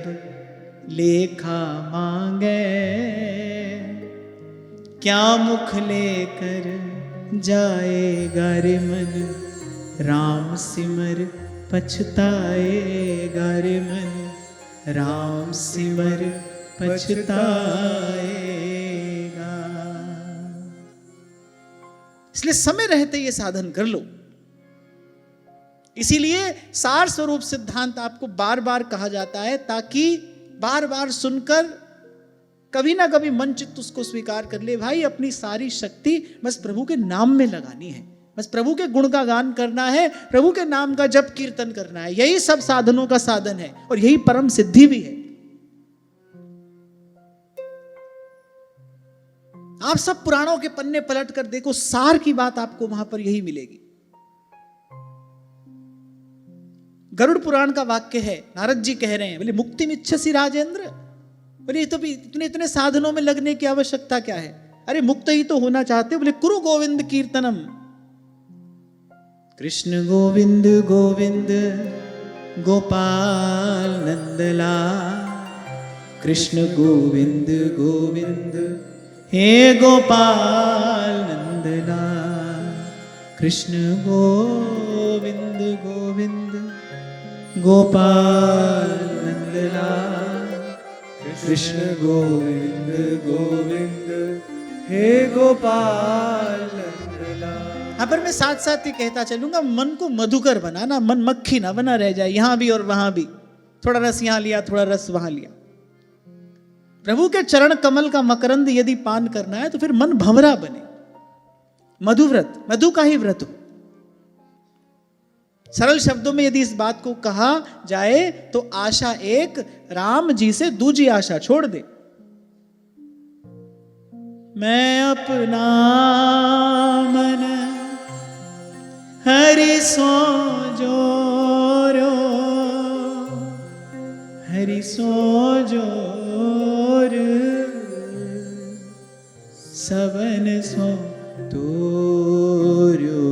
B: लेखा मांगे, क्या मुख लेकर जाएगा रे मन, राम सिमर पछताएगा रे मन, राम सिमर पछताएगा। इसलिए समय रहते ये साधन कर लो। इसीलिए सार स्वरूप सिद्धांत आपको बार बार कहा जाता है, ताकि बार बार सुनकर कभी ना कभी मन चित्त उसको स्वीकार कर ले। भाई अपनी सारी शक्ति बस प्रभु के नाम में लगानी है, बस प्रभु के गुण का गान करना है, प्रभु के नाम का जप कीर्तन करना है। यही सब साधनों का साधन है और यही परम सिद्धि भी है। आप सब पुराणों के पन्ने पलट कर देखो, सार की बात आपको वहां पर यही मिलेगी। गरुड़ पुराण का वाक्य है, नारद जी कह रहे हैं, बोले मुक्ति इच्छसि राजेंद्र। बोले तो भी इतने साधनों में लगने की आवश्यकता क्या है? अरे मुक्त ही तो होना चाहते। बोले कुरु गोविंद कीर्तनम, कृष्ण गोविंद गोविंद गोपाल नंदलाल, कृष्ण गोविंद गोविंद हे गोपाल नंदलाल, कृष्ण गोविंद गोविंद गोपाल नंदलाल, कृष्ण गोविंद गोविंद हे गोपाल नंदलाल। यहाँ पर मैं साथ साथ ही कहता चलूंगा, मन को मधुकर बनाना, मन मक्खी ना बना रह जाए, यहां भी और वहां भी, थोड़ा रस यहां लिया थोड़ा रस वहां लिया। प्रभु के चरण कमल का मकरंद यदि पान करना है तो फिर मन भंवरा बने। मधुव्रत, मधु का ही व्रत हो। सरल शब्दों में यदि इस बात को कहा जाए तो आशा एक, राम जी से दूजी आशा छोड़ दे। मैं अपना मन हरि सो जोरो, हरि सो जोर, सबन सो तोर्यो,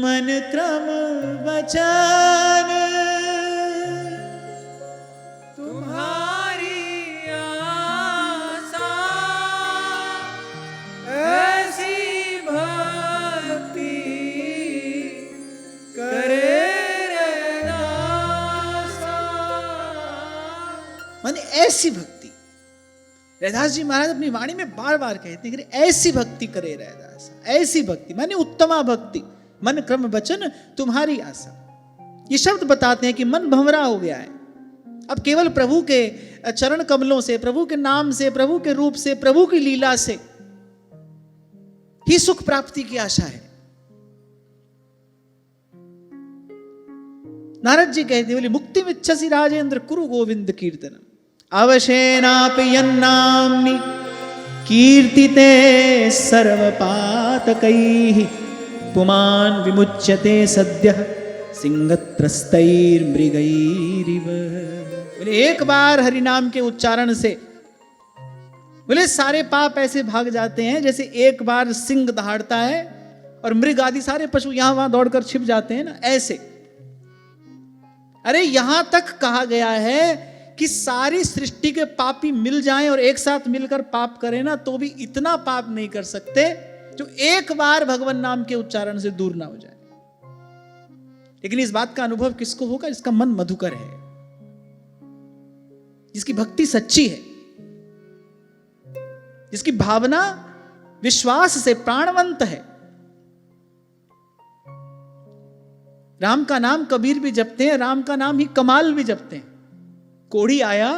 B: मन क्रम वचन तुम्हारी आशा, माने ऐसी भक्ति। रैदास जी महाराज अपनी वाणी में बार बार कहते हैं कि ऐसी भक्ति करे रैदास, ऐसी भक्ति माने उत्तमा भक्ति, मन क्रम वचन तुम्हारी आशा। ये शब्द बताते हैं कि मन भंवरा हो गया है, अब केवल प्रभु के चरण कमलों से, प्रभु के नाम से, प्रभु के रूप से, प्रभु की लीला से ही सुख प्राप्ति की आशा है। नारद जी कहते बोले मुक्ति मिच्छसि राजेंद्र कुरु गोविंद कीर्तनम अवशेनापि यन्नाम्नि कीर्तिते सर्वपातकैः पुमान् विमुच्यते सद्यः सिंहत्रस्तैर्मृगैरिव। बोले एक बार हरि नाम के उच्चारण से बोले सारे पाप ऐसे भाग जाते हैं जैसे एक बार सिंह दहाड़ता है और मृग आदि सारे पशु यहां वहां दौड़कर छिप जाते हैं ना, ऐसे। अरे यहां तक कहा गया है कि सारी सृष्टि के पापी मिल जाएं और एक साथ मिलकर पाप करें ना, तो भी इतना पाप नहीं कर सकते जो एक बार भगवान नाम के उच्चारण से दूर ना हो जाए। लेकिन इस बात का अनुभव किसको होगा? जिसका मन मधुकर है, जिसकी भक्ति सच्ची है, जिसकी भावना विश्वास से प्राणवंत है। राम का नाम कबीर भी जपते हैं, राम का नाम ही कमाल भी जपते हैं। कोढ़ी आया,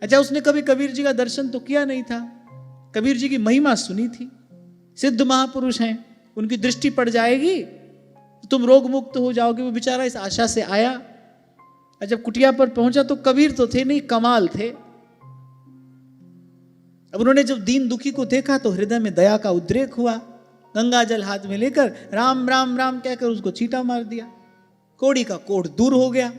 B: अच्छा उसने कभी कबीर जी का दर्शन तो किया नहीं था, कबीर जी की महिमा सुनी थी, सिद्ध महापुरुष हैं, उनकी दृष्टि पड़ जाएगी तुम रोग मुक्त हो जाओगे। वो बेचारा इस आशा से आया, और जब कुटिया पर पहुंचा तो कबीर तो थे नहीं, कमाल थे। अब उन्होंने जब दीन दुखी को देखा तो हृदय में दया का उद्रेक हुआ, गंगा जल हाथ में लेकर राम राम राम कहकर उसको छींटा मार दिया, कोढ़ी का कोढ़ दूर हो गया।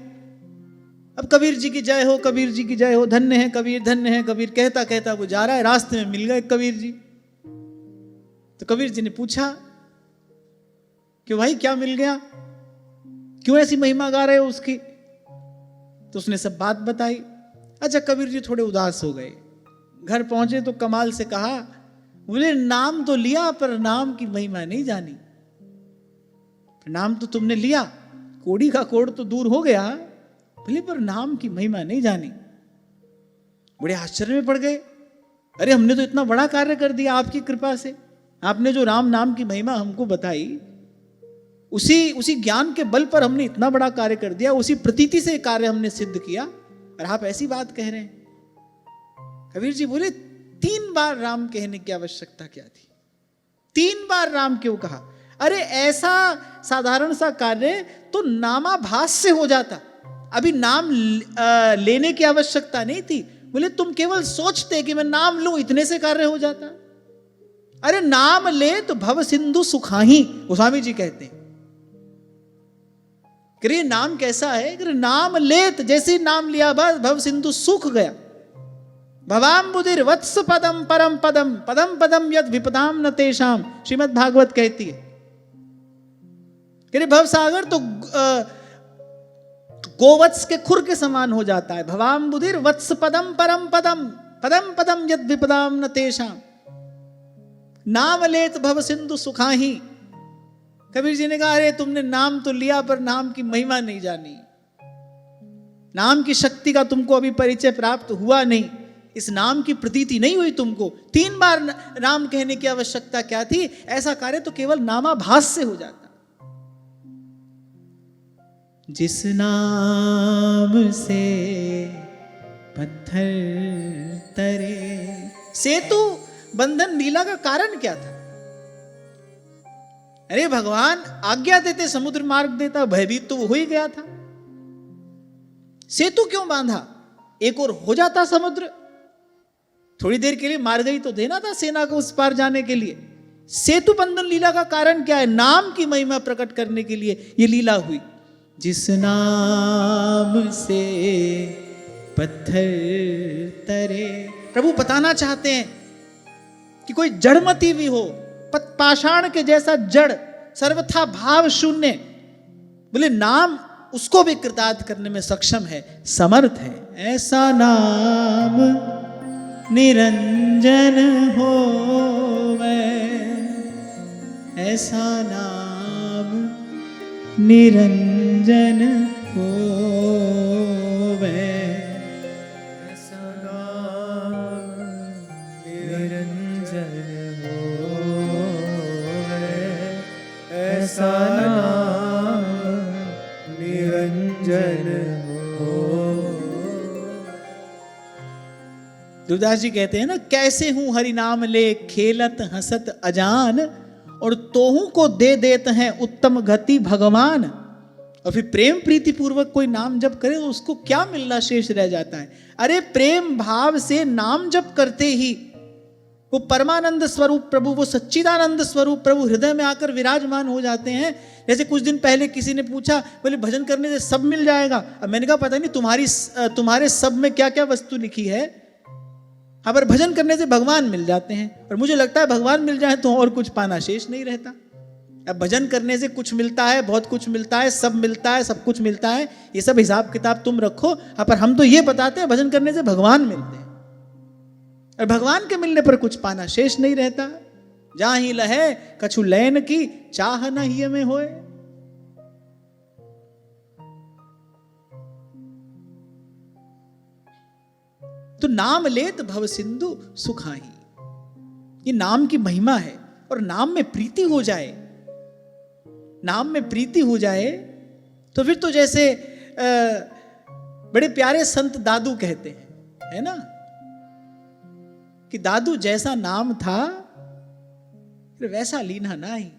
B: अब कबीर जी की जय हो, कबीर जी की जय हो, धन्य है कबीर, धन्य है कबीर कहता कहता वो जा रहा है, रास्ते में मिल गए कबीर जी। तो कबीर जी ने पूछा कि भाई क्या मिल गया, क्यों ऐसी महिमा गा रहे हो उसकी? तो उसने सब बात बताई। अच्छा कबीर जी थोड़े उदास हो गए, घर पहुंचे तो कमाल से कहा, बोले नाम तो लिया पर नाम की महिमा नहीं जानी। नाम तो तुमने लिया, कोढ़ी का कोढ़ तो दूर हो गया, बोले पर नाम की महिमा नहीं जानी। बड़े आश्चर्य में पड़ गए, अरे हमने तो इतना बड़ा कार्य कर दिया आपकी कृपा से, आपने जो राम नाम की महिमा हमको बताई, उसी ज्ञान के बल पर हमने इतना बड़ा कार्य कर दिया, उसी प्रतीति से कार्य हमने सिद्ध किया, और आप ऐसी बात कह रहे हैं। कबीर जी बोले 3 बार राम कहने की आवश्यकता क्या थी? 3 बार राम क्यों कहा? अरे ऐसा साधारण सा कार्य तो नामाभास से हो जाता, अभी नाम लेने की आवश्यकता नहीं थी। बोले तुम केवल सोचते कि मैं नाम लूं, इतने से कार्य हो जाता। अरे नाम ले तो भव सिंधु सुखाही, गोस्वामी जी कहते हैं। कि नाम कैसा है? कि नाम लेत, जैसे नाम लिया बस भव सिंधु सूख गया। भवाम्बुधिर वत्स पदम परम पदम पदम पदम यद विपदाम न तेषाम, श्रीमद् भागवत कहती है कि भव सागर तो गोवत्स के खुर के समान हो जाता है। भवाम्बुधिर वत्स पदम परम पदम पदम पदम यद विपदाम न तेषाम, नाम लेत भव सिंधु सुखाही। कबीर जी ने कहा अरे तुमने नाम तो लिया पर नाम की महिमा नहीं जानी, नाम की शक्ति का तुमको अभी परिचय प्राप्त हुआ नहीं, इस नाम की प्रतीति नहीं हुई तुमको। 3 बार नाम कहने की आवश्यकता क्या थी? ऐसा कार्य तो केवल नामाभास से हो जाता।
A: जिस नाम से पत्थर तरे,
B: सेतु बंधन लीला का कारण क्या था? अरे भगवान आज्ञा देते समुद्र मार्ग देता, भयभीत तो वो हो ही गया था। सेतु क्यों बांधा? एक और हो जाता समुद्र, थोड़ी देर के लिए मार गई तो देना था सेना को उस पार जाने के लिए। सेतु बंधन लीला का कारण क्या है? नाम की महिमा प्रकट करने के लिए ये लीला हुई।
A: जिस नाम से पत्थर तरे,
B: प्रभु बताना चाहते हैं कि कोई जड़मती भी हो, पाषाण के जैसा जड़, सर्वथा भाव शून्य, बोले नाम उसको भी कृतार्थ करने में सक्षम है, समर्थ है।
A: ऐसा नाम निरंजन होवे, ऐसा नाम निरंजन होवे, जन हो।
B: दुर्दास जी कहते हैं ना, कैसे हूं हरि नाम ले खेलत हंसत अजान, और तोहू को दे देते हैं उत्तम गति भगवान। और फिर प्रेम प्रीति पूर्वक कोई नाम जप करे तो उसको क्या मिलना शेष रह जाता है। अरे प्रेम भाव से नाम जप करते ही वो परमानंद स्वरूप प्रभु, वो सच्चिदानंद स्वरूप प्रभु हृदय में आकर विराजमान हो जाते हैं। जैसे कुछ दिन पहले किसी ने पूछा, बोले भजन करने से सब मिल जाएगा। अब मैंने कहा पता नहीं तुम्हारे सब में क्या क्या वस्तु लिखी है। हाँ, पर भजन करने से भगवान मिल जाते हैं, और मुझे लगता है भगवान मिल जाए तो और कुछ पाना शेष नहीं रहता। अब भजन करने से कुछ मिलता है, बहुत कुछ मिलता है, सब मिलता है, सब कुछ मिलता है, ये सब हिसाब किताब तुम रखो। हाँ, पर हम तो ये बताते हैं भजन करने से भगवान मिलते हैं, और भगवान के मिलने पर कुछ पाना शेष नहीं रहता। जहां ही लहे कछु लैन की चाह न ही में होए। तो नाम लेत भव सिंधु सुखाही, ये नाम की महिमा है। और नाम में प्रीति हो जाए, नाम में प्रीति हो जाए तो फिर तो जैसे बड़े प्यारे संत दादू कहते हैं, है ना, कि दादू जैसा नाम था फिर वैसा लीना नहीं।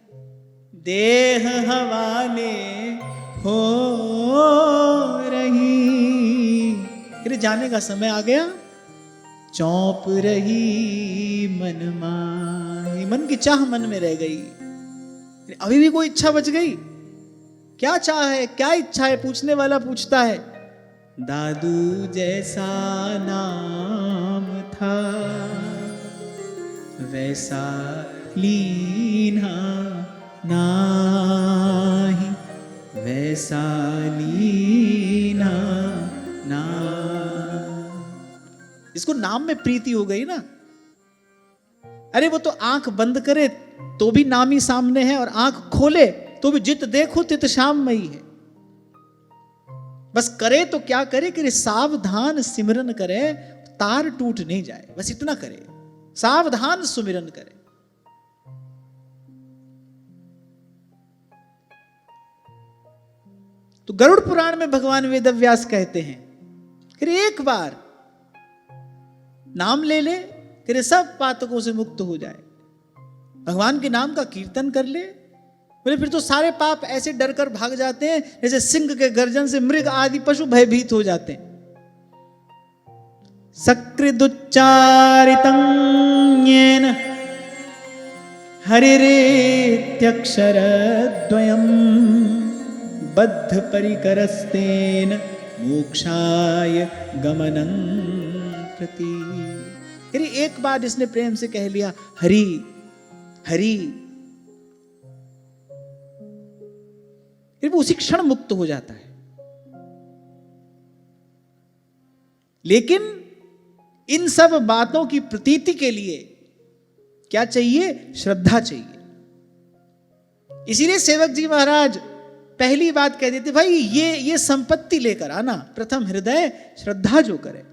B: देह हवाले हो रही, फिर जाने का समय आ गया। चौंप रही मन माही, मन की चाह मन में रह गई। अभी भी कोई इच्छा बच गई? क्या चाह है, क्या इच्छा है? पूछने वाला पूछता है। दादू जैसा नाम था वैसा लीना नाही, वैसा लीना ना। इसको नाम में प्रीति हो गई ना। अरे वो तो आंख बंद करे तो भी नाम ही सामने है, और आंख खोले तो भी जित देखो तित श्याममयी है। बस करे तो क्या करे कि सावधान सिमरन करे, तार टूट नहीं जाए, बस इतना करे, सावधान सुमिरन करे। तो गरुड़ पुराण में भगवान वेदव्यास कहते हैं कि एक बार नाम ले ले, तेरे सब पातकों से मुक्त हो जाए। भगवान के नाम का कीर्तन कर ले, बोले फिर तो सारे पाप ऐसे डर कर भाग जाते हैं जैसे सिंह के गर्जन से मृग आदि पशु भयभीत हो जाते हैं। सकृदुच्चारितं येन हरिरेत्यक्षरद्वयं बद्ध परिकरस्तेन मोक्षाय गमनं प्रति। एक बार इसने प्रेम से कह लिया हरि हरि, फिर वो उसी क्षण मुक्त हो जाता है। लेकिन इन सब बातों की प्रतीति के लिए क्या चाहिए? श्रद्धा चाहिए। इसीलिए सेवक जी महाराज पहली बात कह देते, भाई ये संपत्ति लेकर आना, प्रथम हृदय श्रद्धा जो करे।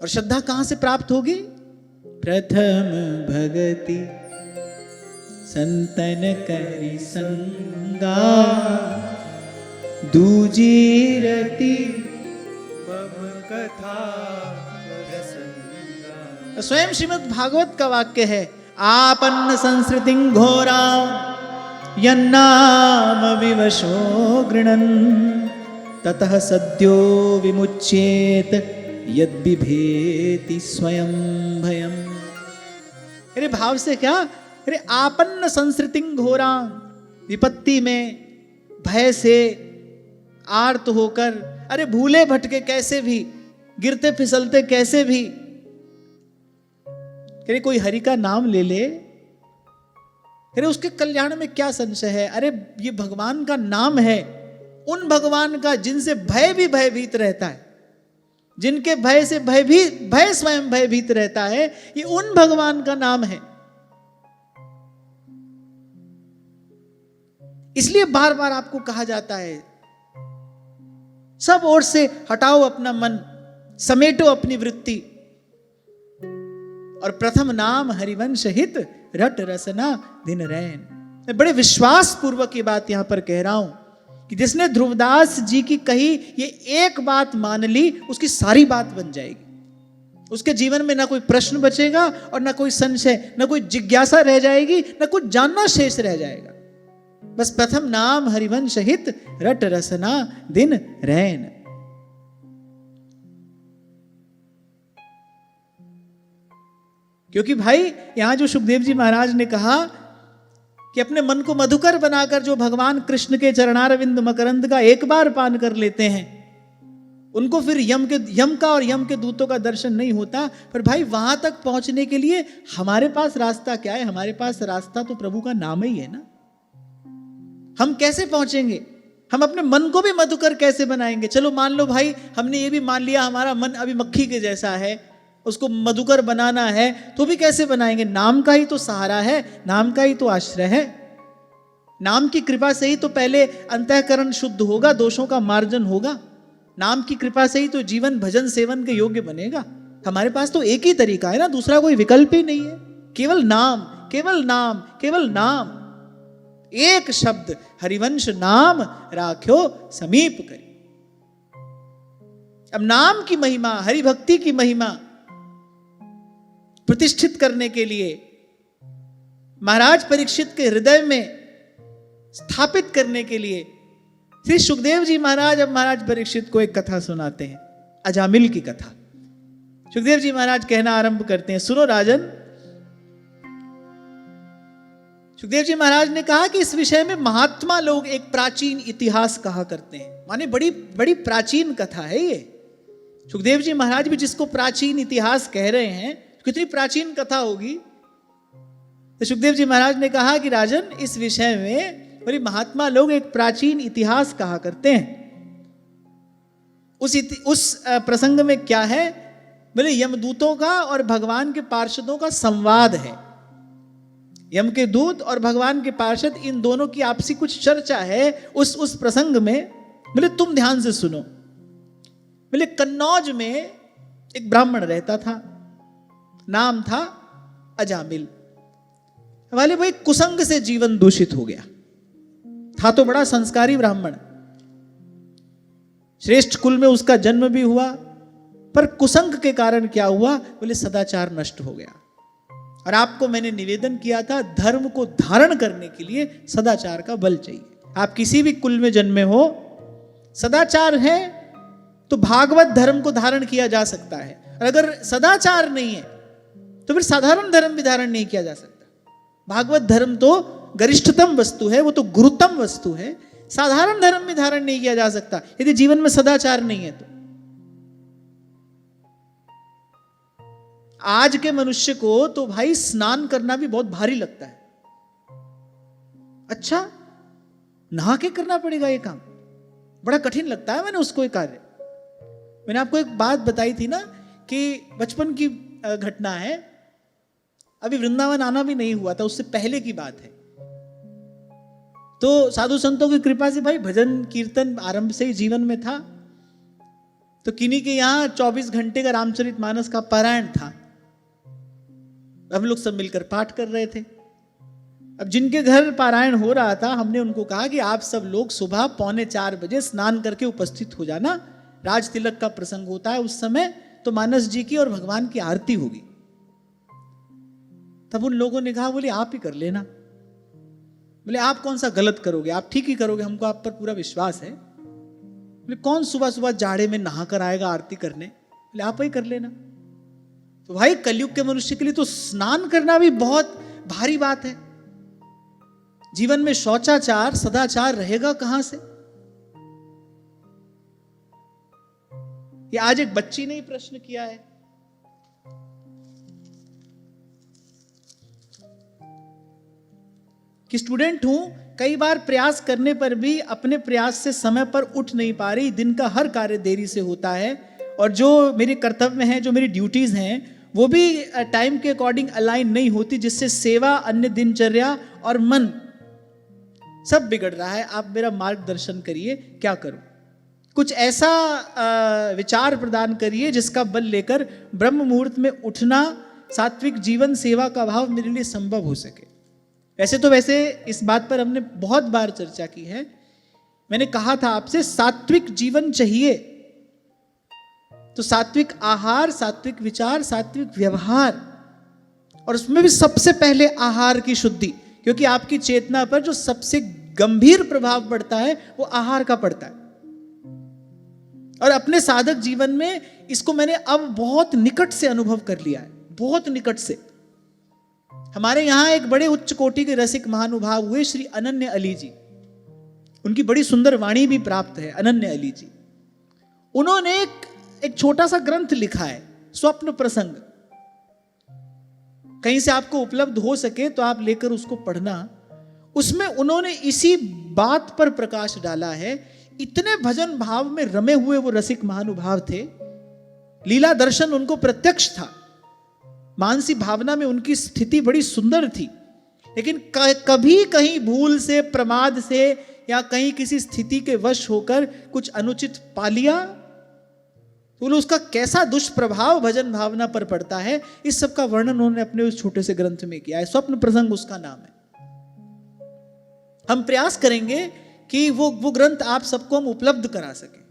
B: और श्रद्धा कहां से प्राप्त होगी?
A: प्रथम भगति संतन करि संगा, दूजी रति बब कथा प्रसंगा।
B: स्वयं श्रीमद् भागवत का वाक्य है, आपन्न संस्कृतिं घोरा यन्नाम विवशो गृणन्, ततः सद्यो विमुच्येत यद्बिभेति स्वयं भयम्। अरे भाव से क्या? अरे आपन्न संस्कृतिं घोरा, विपत्ति में भय से आर्त होकर, अरे भूले भटके कैसे भी, गिरते फिसलते कैसे भी, अरे कोई हरि का नाम ले ले, अरे उसके कल्याण में क्या संशय है? अरे ये भगवान का नाम है, उन भगवान का जिनसे भय भी भयभीत रहता है, जिनके भय से भय स्वयं भयभीत रहता है, ये उन भगवान का नाम है। इसलिए बार बार आपको कहा जाता है, सब ओर से हटाओ अपना मन, समेटो अपनी वृत्ति, और प्रथम नाम हरिवंश हित रट रसना दिन रैन। मैं बड़े विश्वास पूर्वक ये बात यहां पर कह रहा हूं कि जिसने ध्रुवदास जी की कही ये एक बात मान ली, उसकी सारी बात बन जाएगी। उसके जीवन में ना कोई प्रश्न बचेगा और ना कोई संशय, ना कोई जिज्ञासा रह जाएगी, ना कुछ जानना शेष रह जाएगा। बस प्रथम नाम हरिवंश हित, रट रसना दिन रैन। क्योंकि भाई यहां जो सुखदेव जी महाराज ने कहा कि अपने मन को मधुकर बनाकर जो भगवान कृष्ण के चरणारविंद मकरंद का एक बार पान कर लेते हैं, उनको फिर यम का और यम के दूतों का दर्शन नहीं होता। पर भाई वहां तक पहुंचने के लिए हमारे पास रास्ता क्या है? हमारे पास रास्ता तो प्रभु का नाम ही है ना। हम कैसे पहुंचेंगे? हम अपने मन को भी मधुकर कैसे बनाएंगे? चलो मान लो भाई, हमने ये भी मान लिया हमारा मन अभी मक्खी के जैसा है, उसको मधुकर बनाना है, तो भी कैसे बनाएंगे? नाम का ही तो सहारा है, नाम का ही तो आश्रय है। नाम की कृपा से ही तो पहले अंतःकरण शुद्ध होगा, दोषों का मार्जन होगा। नाम की कृपा से ही तो जीवन भजन सेवन के योग्य बनेगा। हमारे पास तो एक ही तरीका है ना, दूसरा कोई विकल्प ही नहीं है। केवल नाम, केवल नाम, केवल नाम। एक शब्द हरिवंश नाम राख्यो समीप करी। अब नाम की महिमा, हरि भक्ति की महिमा प्रतिष्ठित करने के लिए, महाराज परीक्षित के हृदय में स्थापित करने के लिए श्री सुखदेव जी महाराज अब महाराज परीक्षित को एक कथा सुनाते हैं, अजामिल की कथा। सुखदेव जी महाराज कहना आरंभ करते हैं, सुनो राजन। सुखदेव जी महाराज ने कहा कि इस विषय में महात्मा लोग एक प्राचीन इतिहास कहा करते हैं, माने बड़ी बड़ी प्राचीन कथा है ये। सुखदेव जी महाराज भी जिसको प्राचीन इतिहास कह रहे हैं, कितनी प्राचीन कथा होगी। तो सुखदेव जी महाराज ने कहा कि राजन, इस विषय में बड़ी महात्मा लोग एक प्राचीन इतिहास कहा करते हैं। उस प्रसंग में क्या है? बोले यमदूतों का और भगवान के पार्षदों का संवाद है। यम के दूत और भगवान के पार्षद, इन दोनों की आपसी कुछ चर्चा है उस प्रसंग में। बोले तुम ध्यान से सुनो। बोले कन्नौज में एक ब्राह्मण रहता था, नाम था अजामिल। वाले भाई कुसंग से जीवन दूषित हो गया। था तो बड़ा संस्कारी ब्राह्मण, श्रेष्ठ कुल में उसका जन्म भी हुआ, पर कुसंग के कारण क्या हुआ? बोले सदाचार नष्ट हो गया। और आपको मैंने निवेदन किया था, धर्म को धारण करने के लिए सदाचार का बल चाहिए। आप किसी भी कुल में जन्मे हो, सदाचार है तो भागवत धर्म को धारण किया जा सकता है, और अगर सदाचार नहीं है तो फिर साधारण धर्म भी धारण नहीं किया जा सकता। भागवत धर्म तो गरिष्ठतम वस्तु है, वो तो गुरुतम वस्तु है। साधारण धर्म भी धारण नहीं किया जा सकता यदि जीवन में सदाचार नहीं है तो। आज के मनुष्य को तो भाई स्नान करना भी बहुत भारी लगता है। अच्छा, नहा के करना पड़ेगा ये काम, बड़ा कठिन लगता है। मैंने उसको एक कार्य, मैंने आपको एक बात बताई थी ना कि बचपन की घटना है, अभी वृंदावन आना भी नहीं हुआ था, उससे पहले की बात है। तो साधु संतों की कृपा से भाई भजन कीर्तन आरंभ से ही जीवन में था। तो किन्हीं के यहाँ 24 घंटे का रामचरितमानस का पारायण था। हम लोग सब मिलकर पाठ कर रहे थे। अब जिनके घर पारायण हो रहा था, हमने उनको कहा कि आप सब लोग सुबह 3:45 बजे स्नान करके उपस्थित हो जाना। राज तिलक का प्रसंग होता है उस समय, तो मानस जी की और भगवान की आरती होगी। तब उन लोगों ने कहा, बोले आप ही कर लेना। बोले आप कौन सा गलत करोगे, आप ठीक ही करोगे, हमको आप पर पूरा विश्वास है। बोले कौन सुबह सुबह जाड़े में नहा कर आएगा आरती करने, बोले आप ही कर लेना। तो भाई कलयुग के मनुष्य के लिए तो स्नान करना भी बहुत भारी बात है। जीवन में शौचाचार सदाचार रहेगा कहां से? ये आज एक बच्ची ने ही प्रश्न किया है। कि स्टूडेंट हूं, कई बार प्रयास करने पर भी अपने प्रयास से समय पर उठ नहीं पा रही, दिन का हर कार्य देरी से होता है, और जो मेरे कर्तव्य हैं, जो मेरी ड्यूटीज हैं, वो भी टाइम के अकॉर्डिंग अलाइन नहीं होती, जिससे सेवा, अन्य दिनचर्या और मन सब बिगड़ रहा है। आप मेरा मार्गदर्शन करिए, क्या करूं? कुछ ऐसा विचार प्रदान करिए जिसका बल लेकर ब्रह्म मुहूर्त में उठना, सात्विक जीवन सेवा का भाव मेरे लिए संभव हो सके। वैसे इस बात पर हमने बहुत बार चर्चा की है। मैंने कहा था आपसे सात्विक जीवन चाहिए, तो सात्विक आहार, सात्विक विचार, सात्विक व्यवहार, और उसमें भी सबसे पहले आहार की शुद्धि, क्योंकि आपकी चेतना पर जो सबसे गंभीर प्रभाव पड़ता है वो आहार का पड़ता है। और अपने साधक जीवन में इसको मैंने अब बहुत निकट से अनुभव कर लिया है, बहुत निकट से। हमारे यहां एक बड़े उच्च कोटि के रसिक महानुभाव हुए श्री अनन्य अली जी, उनकी बड़ी सुंदर वाणी भी प्राप्त है, अनन्य अली जी। उन्होंने एक छोटा सा ग्रंथ लिखा है, स्वप्न प्रसंग। कहीं से आपको उपलब्ध हो सके तो आप लेकर उसको पढ़ना। उसमें उन्होंने इसी बात पर प्रकाश डाला है। इतने भजन भाव में रमे हुए वो रसिक महानुभाव थे, लीला दर्शन उनको प्रत्यक्ष था, मानसी भावना में उनकी स्थिति बड़ी सुंदर थी, लेकिन कभी कहीं भूल से, प्रमाद से या कहीं किसी स्थिति के वश होकर कुछ अनुचित पा लिया तो उसका कैसा दुष्प्रभाव भजन भावना पर पड़ता है, इस सब का वर्णन उन्होंने अपने उस छोटे से ग्रंथ में किया है। स्वप्न प्रसंग उसका नाम है। हम प्रयास करेंगे कि वो ग्रंथ आप सबको हम उपलब्ध करा सकें।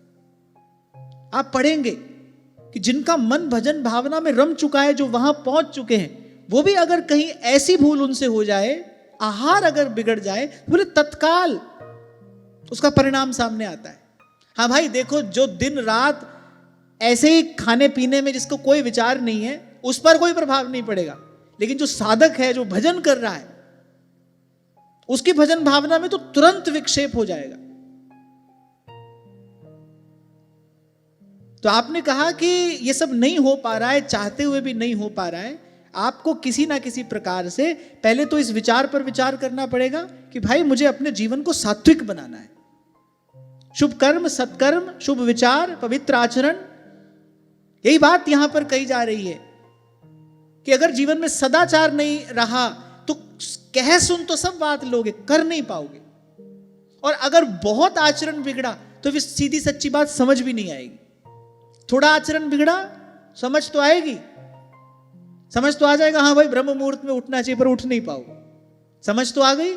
B: आप पढ़ेंगे कि जिनका मन भजन भावना में रम चुका है, जो वहां पहुंच चुके हैं, वो भी अगर कहीं ऐसी भूल उनसे हो जाए, आहार अगर बिगड़ जाए, बोले तत्काल उसका परिणाम सामने आता है। हाँ भाई देखो, जो दिन रात ऐसे ही खाने पीने में जिसको कोई विचार नहीं है, उस पर कोई प्रभाव नहीं पड़ेगा, लेकिन जो साधक है, जो भजन कर रहा है, उसकी भजन भावना में तो तुरंत विक्षेप हो जाएगा। तो आपने कहा कि ये सब नहीं हो पा रहा है, चाहते हुए भी नहीं हो पा रहा है। आपको किसी ना किसी प्रकार से पहले तो इस विचार पर विचार करना पड़ेगा कि भाई मुझे अपने जीवन को सात्विक बनाना है। शुभ कर्म, सत्कर्म, शुभ विचार, पवित्र आचरण, यही बात यहां पर कही जा रही है कि अगर जीवन में सदाचार नहीं रहा तो कह सुन तो सब बात लोगे, कर नहीं पाओगे। और अगर बहुत आचरण बिगड़ा तो फिर सीधी सच्ची बात समझ भी नहीं आएगी। थोड़ा आचरण बिगड़ा, समझ तो आएगी, समझ तो आ जाएगा, हाँ भाई ब्रह्म मुहूर्त में उठना चाहिए, पर उठ नहीं पाओगे। समझ तो आ गई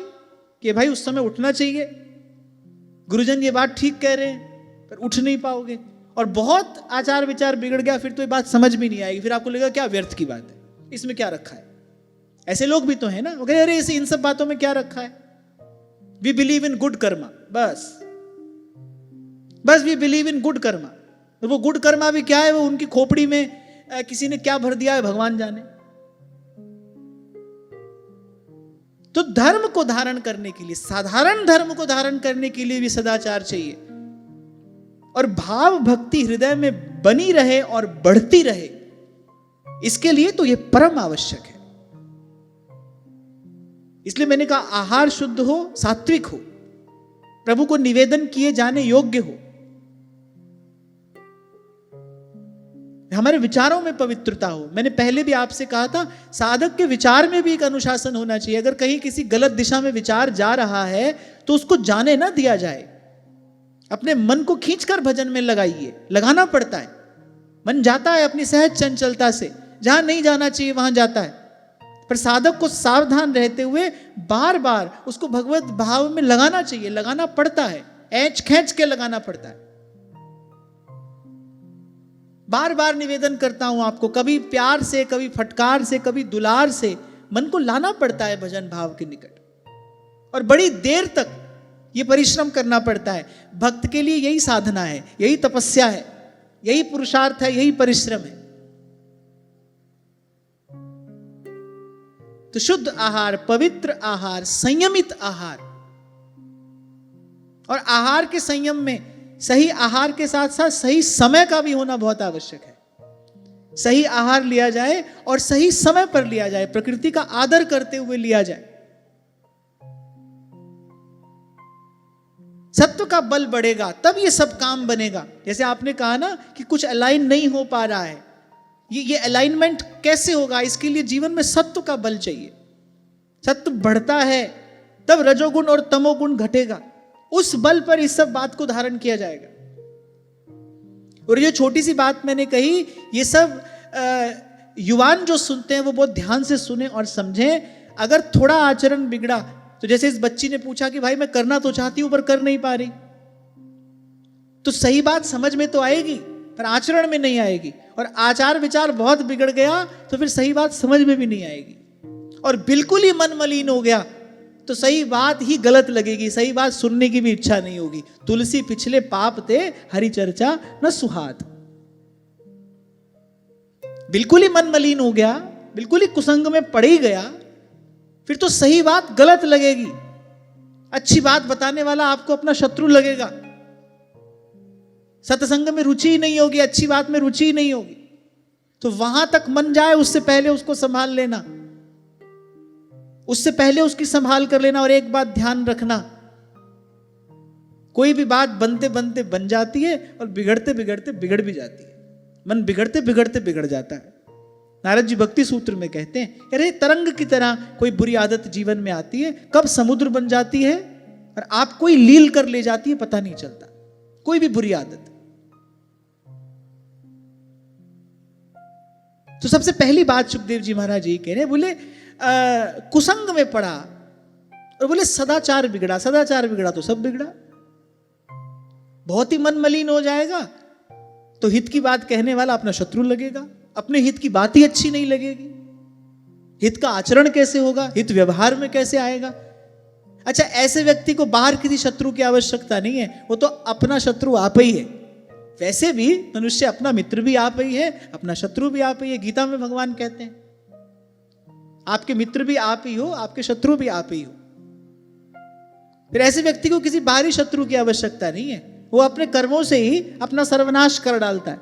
B: कि भाई उस समय उठना चाहिए, गुरुजन ये बात ठीक कह रहे हैं, पर उठ नहीं पाओगे। और बहुत आचार विचार बिगड़ गया, फिर तो ये बात समझ भी नहीं आएगी, फिर आपको लगेगा क्या व्यर्थ की बात है, इसमें क्या रखा है। ऐसे लोग भी तो है ना, वो कह अरे इसे इन सब बातों में क्या रखा है। We believe in good karma, बस we believe in good karma. और वो गुड कर्मा भी क्या है, वो उनकी खोपड़ी में किसी ने क्या भर दिया है भगवान जाने। तो धर्म को धारण करने के लिए, साधारण धर्म को धारण करने के लिए भी सदाचार चाहिए, और भाव भक्ति हृदय में बनी रहे और बढ़ती रहे, इसके लिए तो यह परम आवश्यक है। इसलिए मैंने कहा आहार शुद्ध हो, सात्विक हो, प्रभु को निवेदन किए जाने योग्य हो, हमारे विचारों में पवित्रता हो। मैंने पहले भी आपसे कहा था, साधक के विचार में भी एक अनुशासन होना चाहिए। अगर कहीं किसी गलत दिशा में विचार जा रहा है तो उसको जाने ना दिया जाए, अपने मन को खींचकर भजन में लगाइए। लगाना पड़ता है, मन जाता है अपनी सहज चंचलता से, जहां नहीं जाना चाहिए वहां जाता है, पर साधक को सावधान रहते हुए बार बार उसको भगवत भाव में लगाना चाहिए, लगाना पड़ता है, ऐंच खैंच के लगाना पड़ता है। बार बार निवेदन करता हूं आपको, कभी प्यार से, कभी फटकार से, कभी दुलार से मन को लाना पड़ता है भजन भाव के निकट, और बड़ी देर तक ये परिश्रम करना पड़ता है। भक्त के लिए यही साधना है, यही तपस्या है, यही पुरुषार्थ है, यही परिश्रम है। तो शुद्ध आहार, पवित्र आहार, संयमित आहार, और आहार के संयम में सही आहार के साथ साथ सही समय का भी होना बहुत आवश्यक है। सही आहार लिया जाए और सही समय पर लिया जाए, प्रकृति का आदर करते हुए लिया जाए। सत्व का बल बढ़ेगा तब ये सब काम बनेगा। जैसे आपने कहा ना कि कुछ अलाइन नहीं हो पा रहा है, ये अलाइनमेंट कैसे होगा, इसके लिए जीवन में सत्व का बल चाहिए। सत्व बढ़ता है तब रजोगुण और तमोगुण घटेगा, उस बल पर इस सब बात को धारण किया जाएगा। और ये छोटी सी बात मैंने कही, ये सब युवान जो सुनते हैं वो बहुत ध्यान से सुने और समझें। अगर थोड़ा आचरण बिगड़ा, तो जैसे इस बच्ची ने पूछा कि भाई मैं करना तो चाहती हूं पर कर नहीं पा रही, तो सही बात समझ में तो आएगी पर आचरण में नहीं आएगी, और आचार विचार बहुत बिगड़ गया तो फिर सही बात समझ में भी नहीं आएगी, और बिल्कुल ही मन मलिन हो गया तो सही बात ही गलत लगेगी, सही बात सुनने की भी इच्छा नहीं होगी। तुलसी पिछले पाप थे, हरि चर्चा न सुहात। बिल्कुल ही मन मलिन हो गया, बिल्कुल ही कुसंग में पड़ ही गया, फिर तो सही बात गलत लगेगी, अच्छी बात बताने वाला आपको अपना शत्रु लगेगा, सत्संग में रुचि ही नहीं होगी, अच्छी बात में रुचि ही नहीं होगी। तो वहां तक मन जाए उससे पहले उसको संभाल लेना, उससे पहले उसकी संभाल कर लेना। और एक बात ध्यान रखना, कोई भी बात बनते बनते बन जाती है और बिगड़ते बिगड़ते बिगड़ भी जाती है। मन बिगड़ते बिगड़ते बिगड़ जाता है। नारद जी भक्ति सूत्र में कहते हैं, अरे तरंग की तरह कोई बुरी आदत जीवन में आती है, कब समुद्र बन जाती है और आपको ही लील कर ले जाती है, पता नहीं चलता। कोई भी बुरी आदत। तो सबसे पहली बात सुखदेव जी महाराज जी कह रहे हैं, बोले कुसंग में पड़ा और बोले सदाचार बिगड़ा। सदाचार बिगड़ा तो सब बिगड़ा। बहुत ही मन मलिन हो जाएगा तो हित की बात कहने वाला अपना शत्रु लगेगा, अपने हित की बात ही अच्छी नहीं लगेगी। हित का आचरण कैसे होगा, हित व्यवहार में कैसे आएगा। अच्छा, ऐसे व्यक्ति को बाहर किसी शत्रु की आवश्यकता नहीं है, वो तो अपना शत्रु आप ही है। वैसे भी मनुष्य अपना मित्र भी आप ही है, अपना शत्रु भी आप ही है। गीता में भगवान कहते हैं आपके मित्र भी आप ही हो, आपके शत्रु भी आप ही हो। फिर ऐसे व्यक्ति को किसी बाहरी शत्रु की आवश्यकता नहीं है, वो अपने कर्मों से ही अपना सर्वनाश कर डालता है।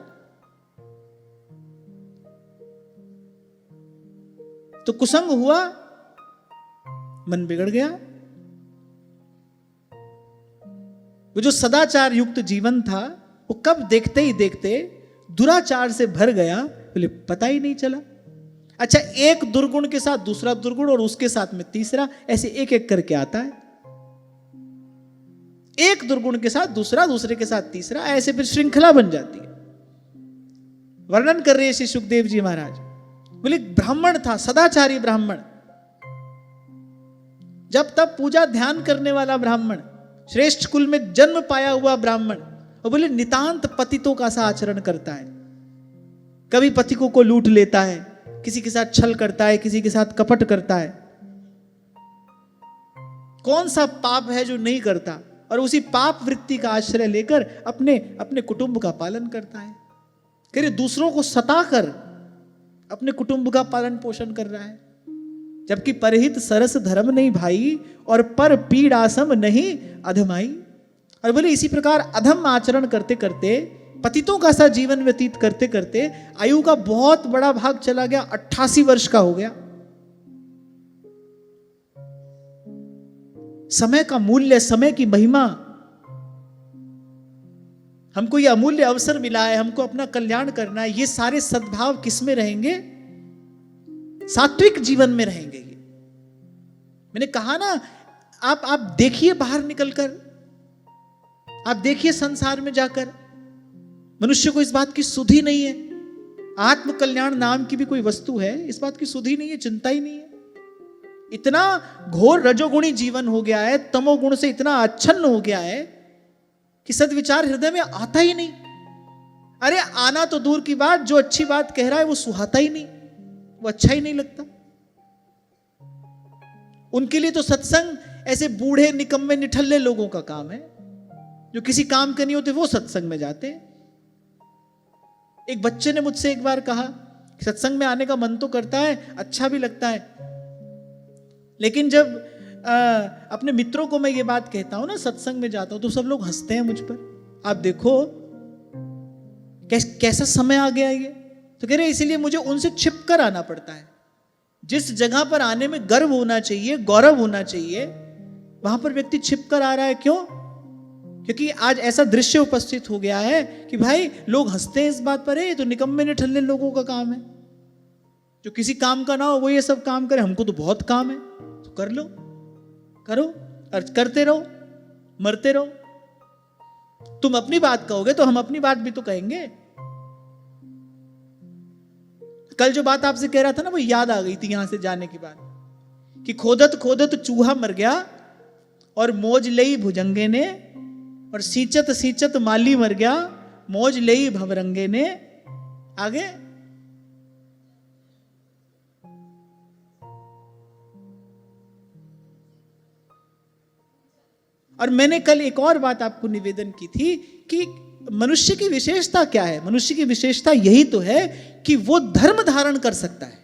B: तो कुसंग हुआ, मन बिगड़ गया। वो जो सदाचार युक्त जीवन था वो कब देखते ही देखते दुराचार से भर गया, बोले पता ही नहीं चला। अच्छा, एक दुर्गुण के साथ दूसरा दुर्गुण और उसके साथ में तीसरा, ऐसे एक एक करके आता है। एक दुर्गुण के साथ दूसरा, दूसरे के साथ तीसरा, ऐसे फिर श्रृंखला बन जाती है। वर्णन कर रहे श्री सुखदेव जी महाराज, बोले ब्राह्मण था, सदाचारी ब्राह्मण, जब तब पूजा ध्यान करने वाला ब्राह्मण, श्रेष्ठ कुल में जन्म पाया हुआ ब्राह्मण, और बोले नितांत पतितों का सा आचरण करता है। कभी पथिकों को लूट लेता है, किसी के साथ छल करता है, किसी के साथ कपट करता है। कौन सा पाप है जो नहीं करता, और उसी पाप वृत्ति का आश्रय लेकर अपने अपने कुटुंब का पालन करता है। कह रहे दूसरों को सताकर अपने कुटुंब का पालन पोषण कर रहा है, जबकि परहित सरस धर्म नहीं भाई, और पर पीड़ासम नहीं अधमाई। और बोले इसी प्रकार अधम आचरण करते करते, पतितों का सा जीवन व्यतीत करते करते आयु का बहुत बड़ा भाग चला गया, 88 वर्ष का हो गया। समय का मूल्य, समय की महिमा, हमको ये अमूल्य अवसर मिला है, हमको अपना कल्याण करना है, ये सारे सद्भाव किस में रहेंगे? सात्विक जीवन में रहेंगे। ये मैंने कहा ना, आप देखिए बाहर निकलकर, आप देखिए संसार में जाकर, मनुष्य को इस बात की सुधि नहीं है। आत्म कल्याण नाम की भी कोई वस्तु है, इस बात की सुधि नहीं है, चिंता ही नहीं है। इतना घोर रजोगुणी जीवन हो गया है, तमोगुण से इतना आच्छन्न हो गया है कि सद्विचार हृदय में आता ही नहीं। अरे आना तो दूर की बात, जो अच्छी बात कह रहा है वो सुहाता ही नहीं, वो अच्छा ही नहीं लगता। उनके लिए तो सत्संग ऐसे बूढ़े निकम्मे निठल्ले लोगों का काम है, जो किसी काम के नहीं होते वो सत्संग में जाते हैं। एक बच्चे ने मुझसे एक बार कहा कि सत्संग में आने का मन तो करता है, अच्छा भी लगता है, लेकिन जब अपने मित्रों को मैं ये बात कहता हूं ना, सत्संग में जाता हूं, तो सब लोग हंसते हैं मुझ पर। आप देखो कैसा समय आ गया ये। तो कह रहे इसीलिए मुझे उनसे छिप कर आना पड़ता है। जिस जगह पर आने में गर्व होना चाहिए, गौरव होना चाहिए, वहां पर व्यक्ति छिप कर आ रहा है। क्यों? क्योंकि आज ऐसा दृश्य उपस्थित हो गया है कि भाई लोग हंसते हैं इस बात पर, है तो निकम्मे निठल्ले लोगों का काम है, जो किसी काम का ना हो वो ये सब काम करे। हमको तो बहुत काम है, तो कर लो, करो और करते रहो, मरते रहो। तुम अपनी बात कहोगे तो हम अपनी बात भी तो कहेंगे। कल जो बात आपसे कह रहा था ना, वो याद आ गई थी यहां से जाने की बात, कि खोदत खोदत चूहा मर गया और मौज लई भुजंगे ने और सींचत सींचत माली मर गया, मौज लेई भवरंगे ने। आगे और मैंने कल एक और बात आपको निवेदन की थी कि मनुष्य की विशेषता क्या है। मनुष्य की विशेषता यही तो है कि वो धर्म धारण कर सकता है,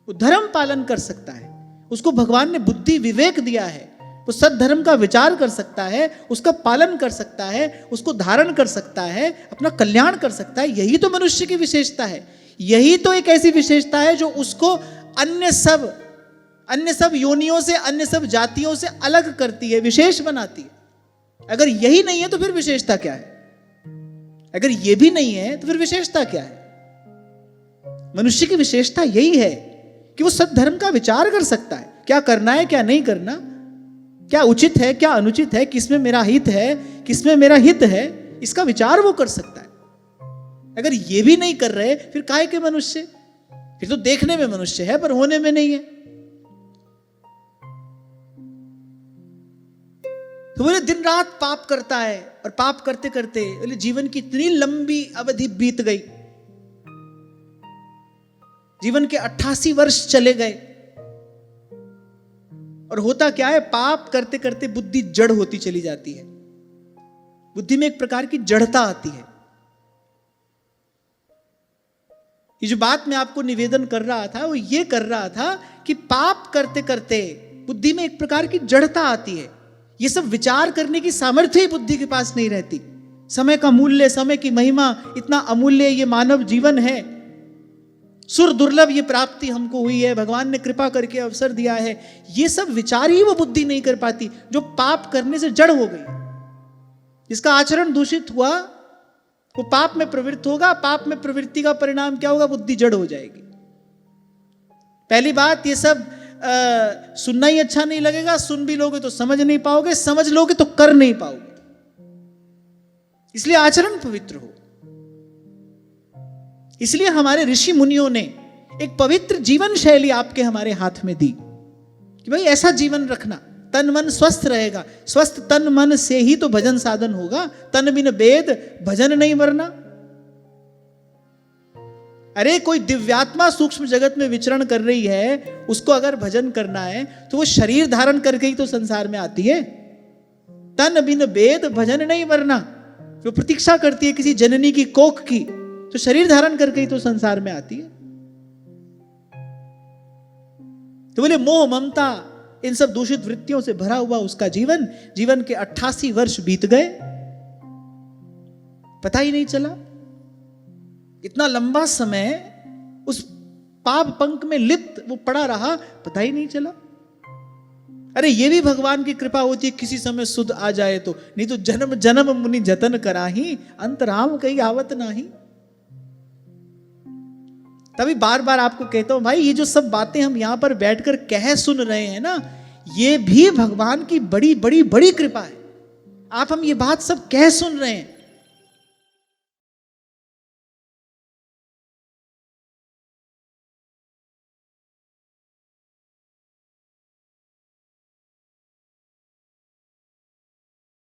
B: वो धर्म पालन कर सकता है, उसको भगवान ने बुद्धि विवेक दिया है, वो सद्धर्म का विचार कर सकता है, उसका पालन कर सकता है, उसको धारण कर सकता है, अपना कल्याण कर सकता है। यही तो मनुष्य की विशेषता है। यही तो एक ऐसी विशेषता है जो उसको अन्य सब योनियों से, अन्य सब जातियों से अलग करती है, विशेष बनाती है। अगर यही नहीं है तो फिर विशेषता क्या है? अगर ये भी नहीं है तो फिर विशेषता क्या है? मनुष्य की विशेषता यही है कि वो सद्धर्म का विचार कर सकता है, क्या करना है क्या नहीं करना, क्या उचित है क्या अनुचित है, किसमें मेरा हित है किसमें मेरा हित है, इसका विचार वो कर सकता है। अगर ये भी नहीं कर रहे फिर काहे के मनुष्य? फिर तो देखने में मनुष्य है पर होने में नहीं है। तो बोले दिन रात पाप करता है और पाप करते करते बोले जीवन की इतनी लंबी अवधि बीत गई, जीवन के 88 वर्ष चले गए और होता क्या है, पाप करते करते बुद्धि जड़ होती चली जाती है। बुद्धि में एक प्रकार की जड़ता आती है। ये जो बात मैं आपको निवेदन कर रहा था वो ये कर रहा था कि पाप करते करते बुद्धि में एक प्रकार की जड़ता आती है। ये सब विचार करने की सामर्थ्य ही बुद्धि के पास नहीं रहती। समय का मूल्य, समय की महिमा इतना अमूल्य ये मानव जीवन है, सुर दुर्लभ ये प्राप्ति हमको हुई है, भगवान ने कृपा करके अवसर दिया है, ये सब विचार ही वो बुद्धि नहीं कर पाती जो पाप करने से जड़ हो गई। जिसका आचरण दूषित हुआ वो पाप में प्रवृत्त होगा। पाप में प्रवृत्ति का परिणाम क्या होगा? बुद्धि जड़ हो जाएगी। पहली बात, ये सब सुनना ही अच्छा नहीं लगेगा, सुन भी लोगे तो समझ नहीं पाओगे, समझ लोगे तो कर नहीं पाओगे। इसलिए आचरण पवित्र हो। इसलिए हमारे ऋषि मुनियों ने एक पवित्र जीवन शैली आपके हमारे हाथ में दी कि भाई ऐसा जीवन रखना, तन मन स्वस्थ रहेगा। स्वस्थ तन मन से ही तो भजन साधन होगा। तन बिन वेद भजन नहीं वरना। अरे कोई दिव्यात्मा सूक्ष्म जगत में विचरण कर रही है, उसको अगर भजन करना है तो वो शरीर धारण करके ही तो संसार में आती है। तन बिन वेद भजन नहीं वरना। वो प्रतीक्षा करती है किसी जननी की कोख की, तो शरीर धारण करके ही तो संसार में आती है। तो बोले मोह ममता इन सब दूषित वृत्तियों से भरा हुआ उसका जीवन, जीवन के 88 वर्ष बीत गए, पता ही नहीं चला। इतना लंबा समय उस पाप पंख में लिप्त वो पड़ा रहा, पता ही नहीं चला। अरे ये भी भगवान की कृपा होती है किसी समय सुध आ जाए तो, नहीं तो जन्म जन्म मुनि जतन कराही, अंतराम कहीं आवत नाही। तभी बार बार आपको कहता हूं भाई, ये जो सब बातें हम यहां पर बैठकर कह सुन रहे हैं ना, ये भी भगवान की बड़ी बड़ी बड़ी कृपा है। आप हम ये बात सब कह सुन रहे हैं,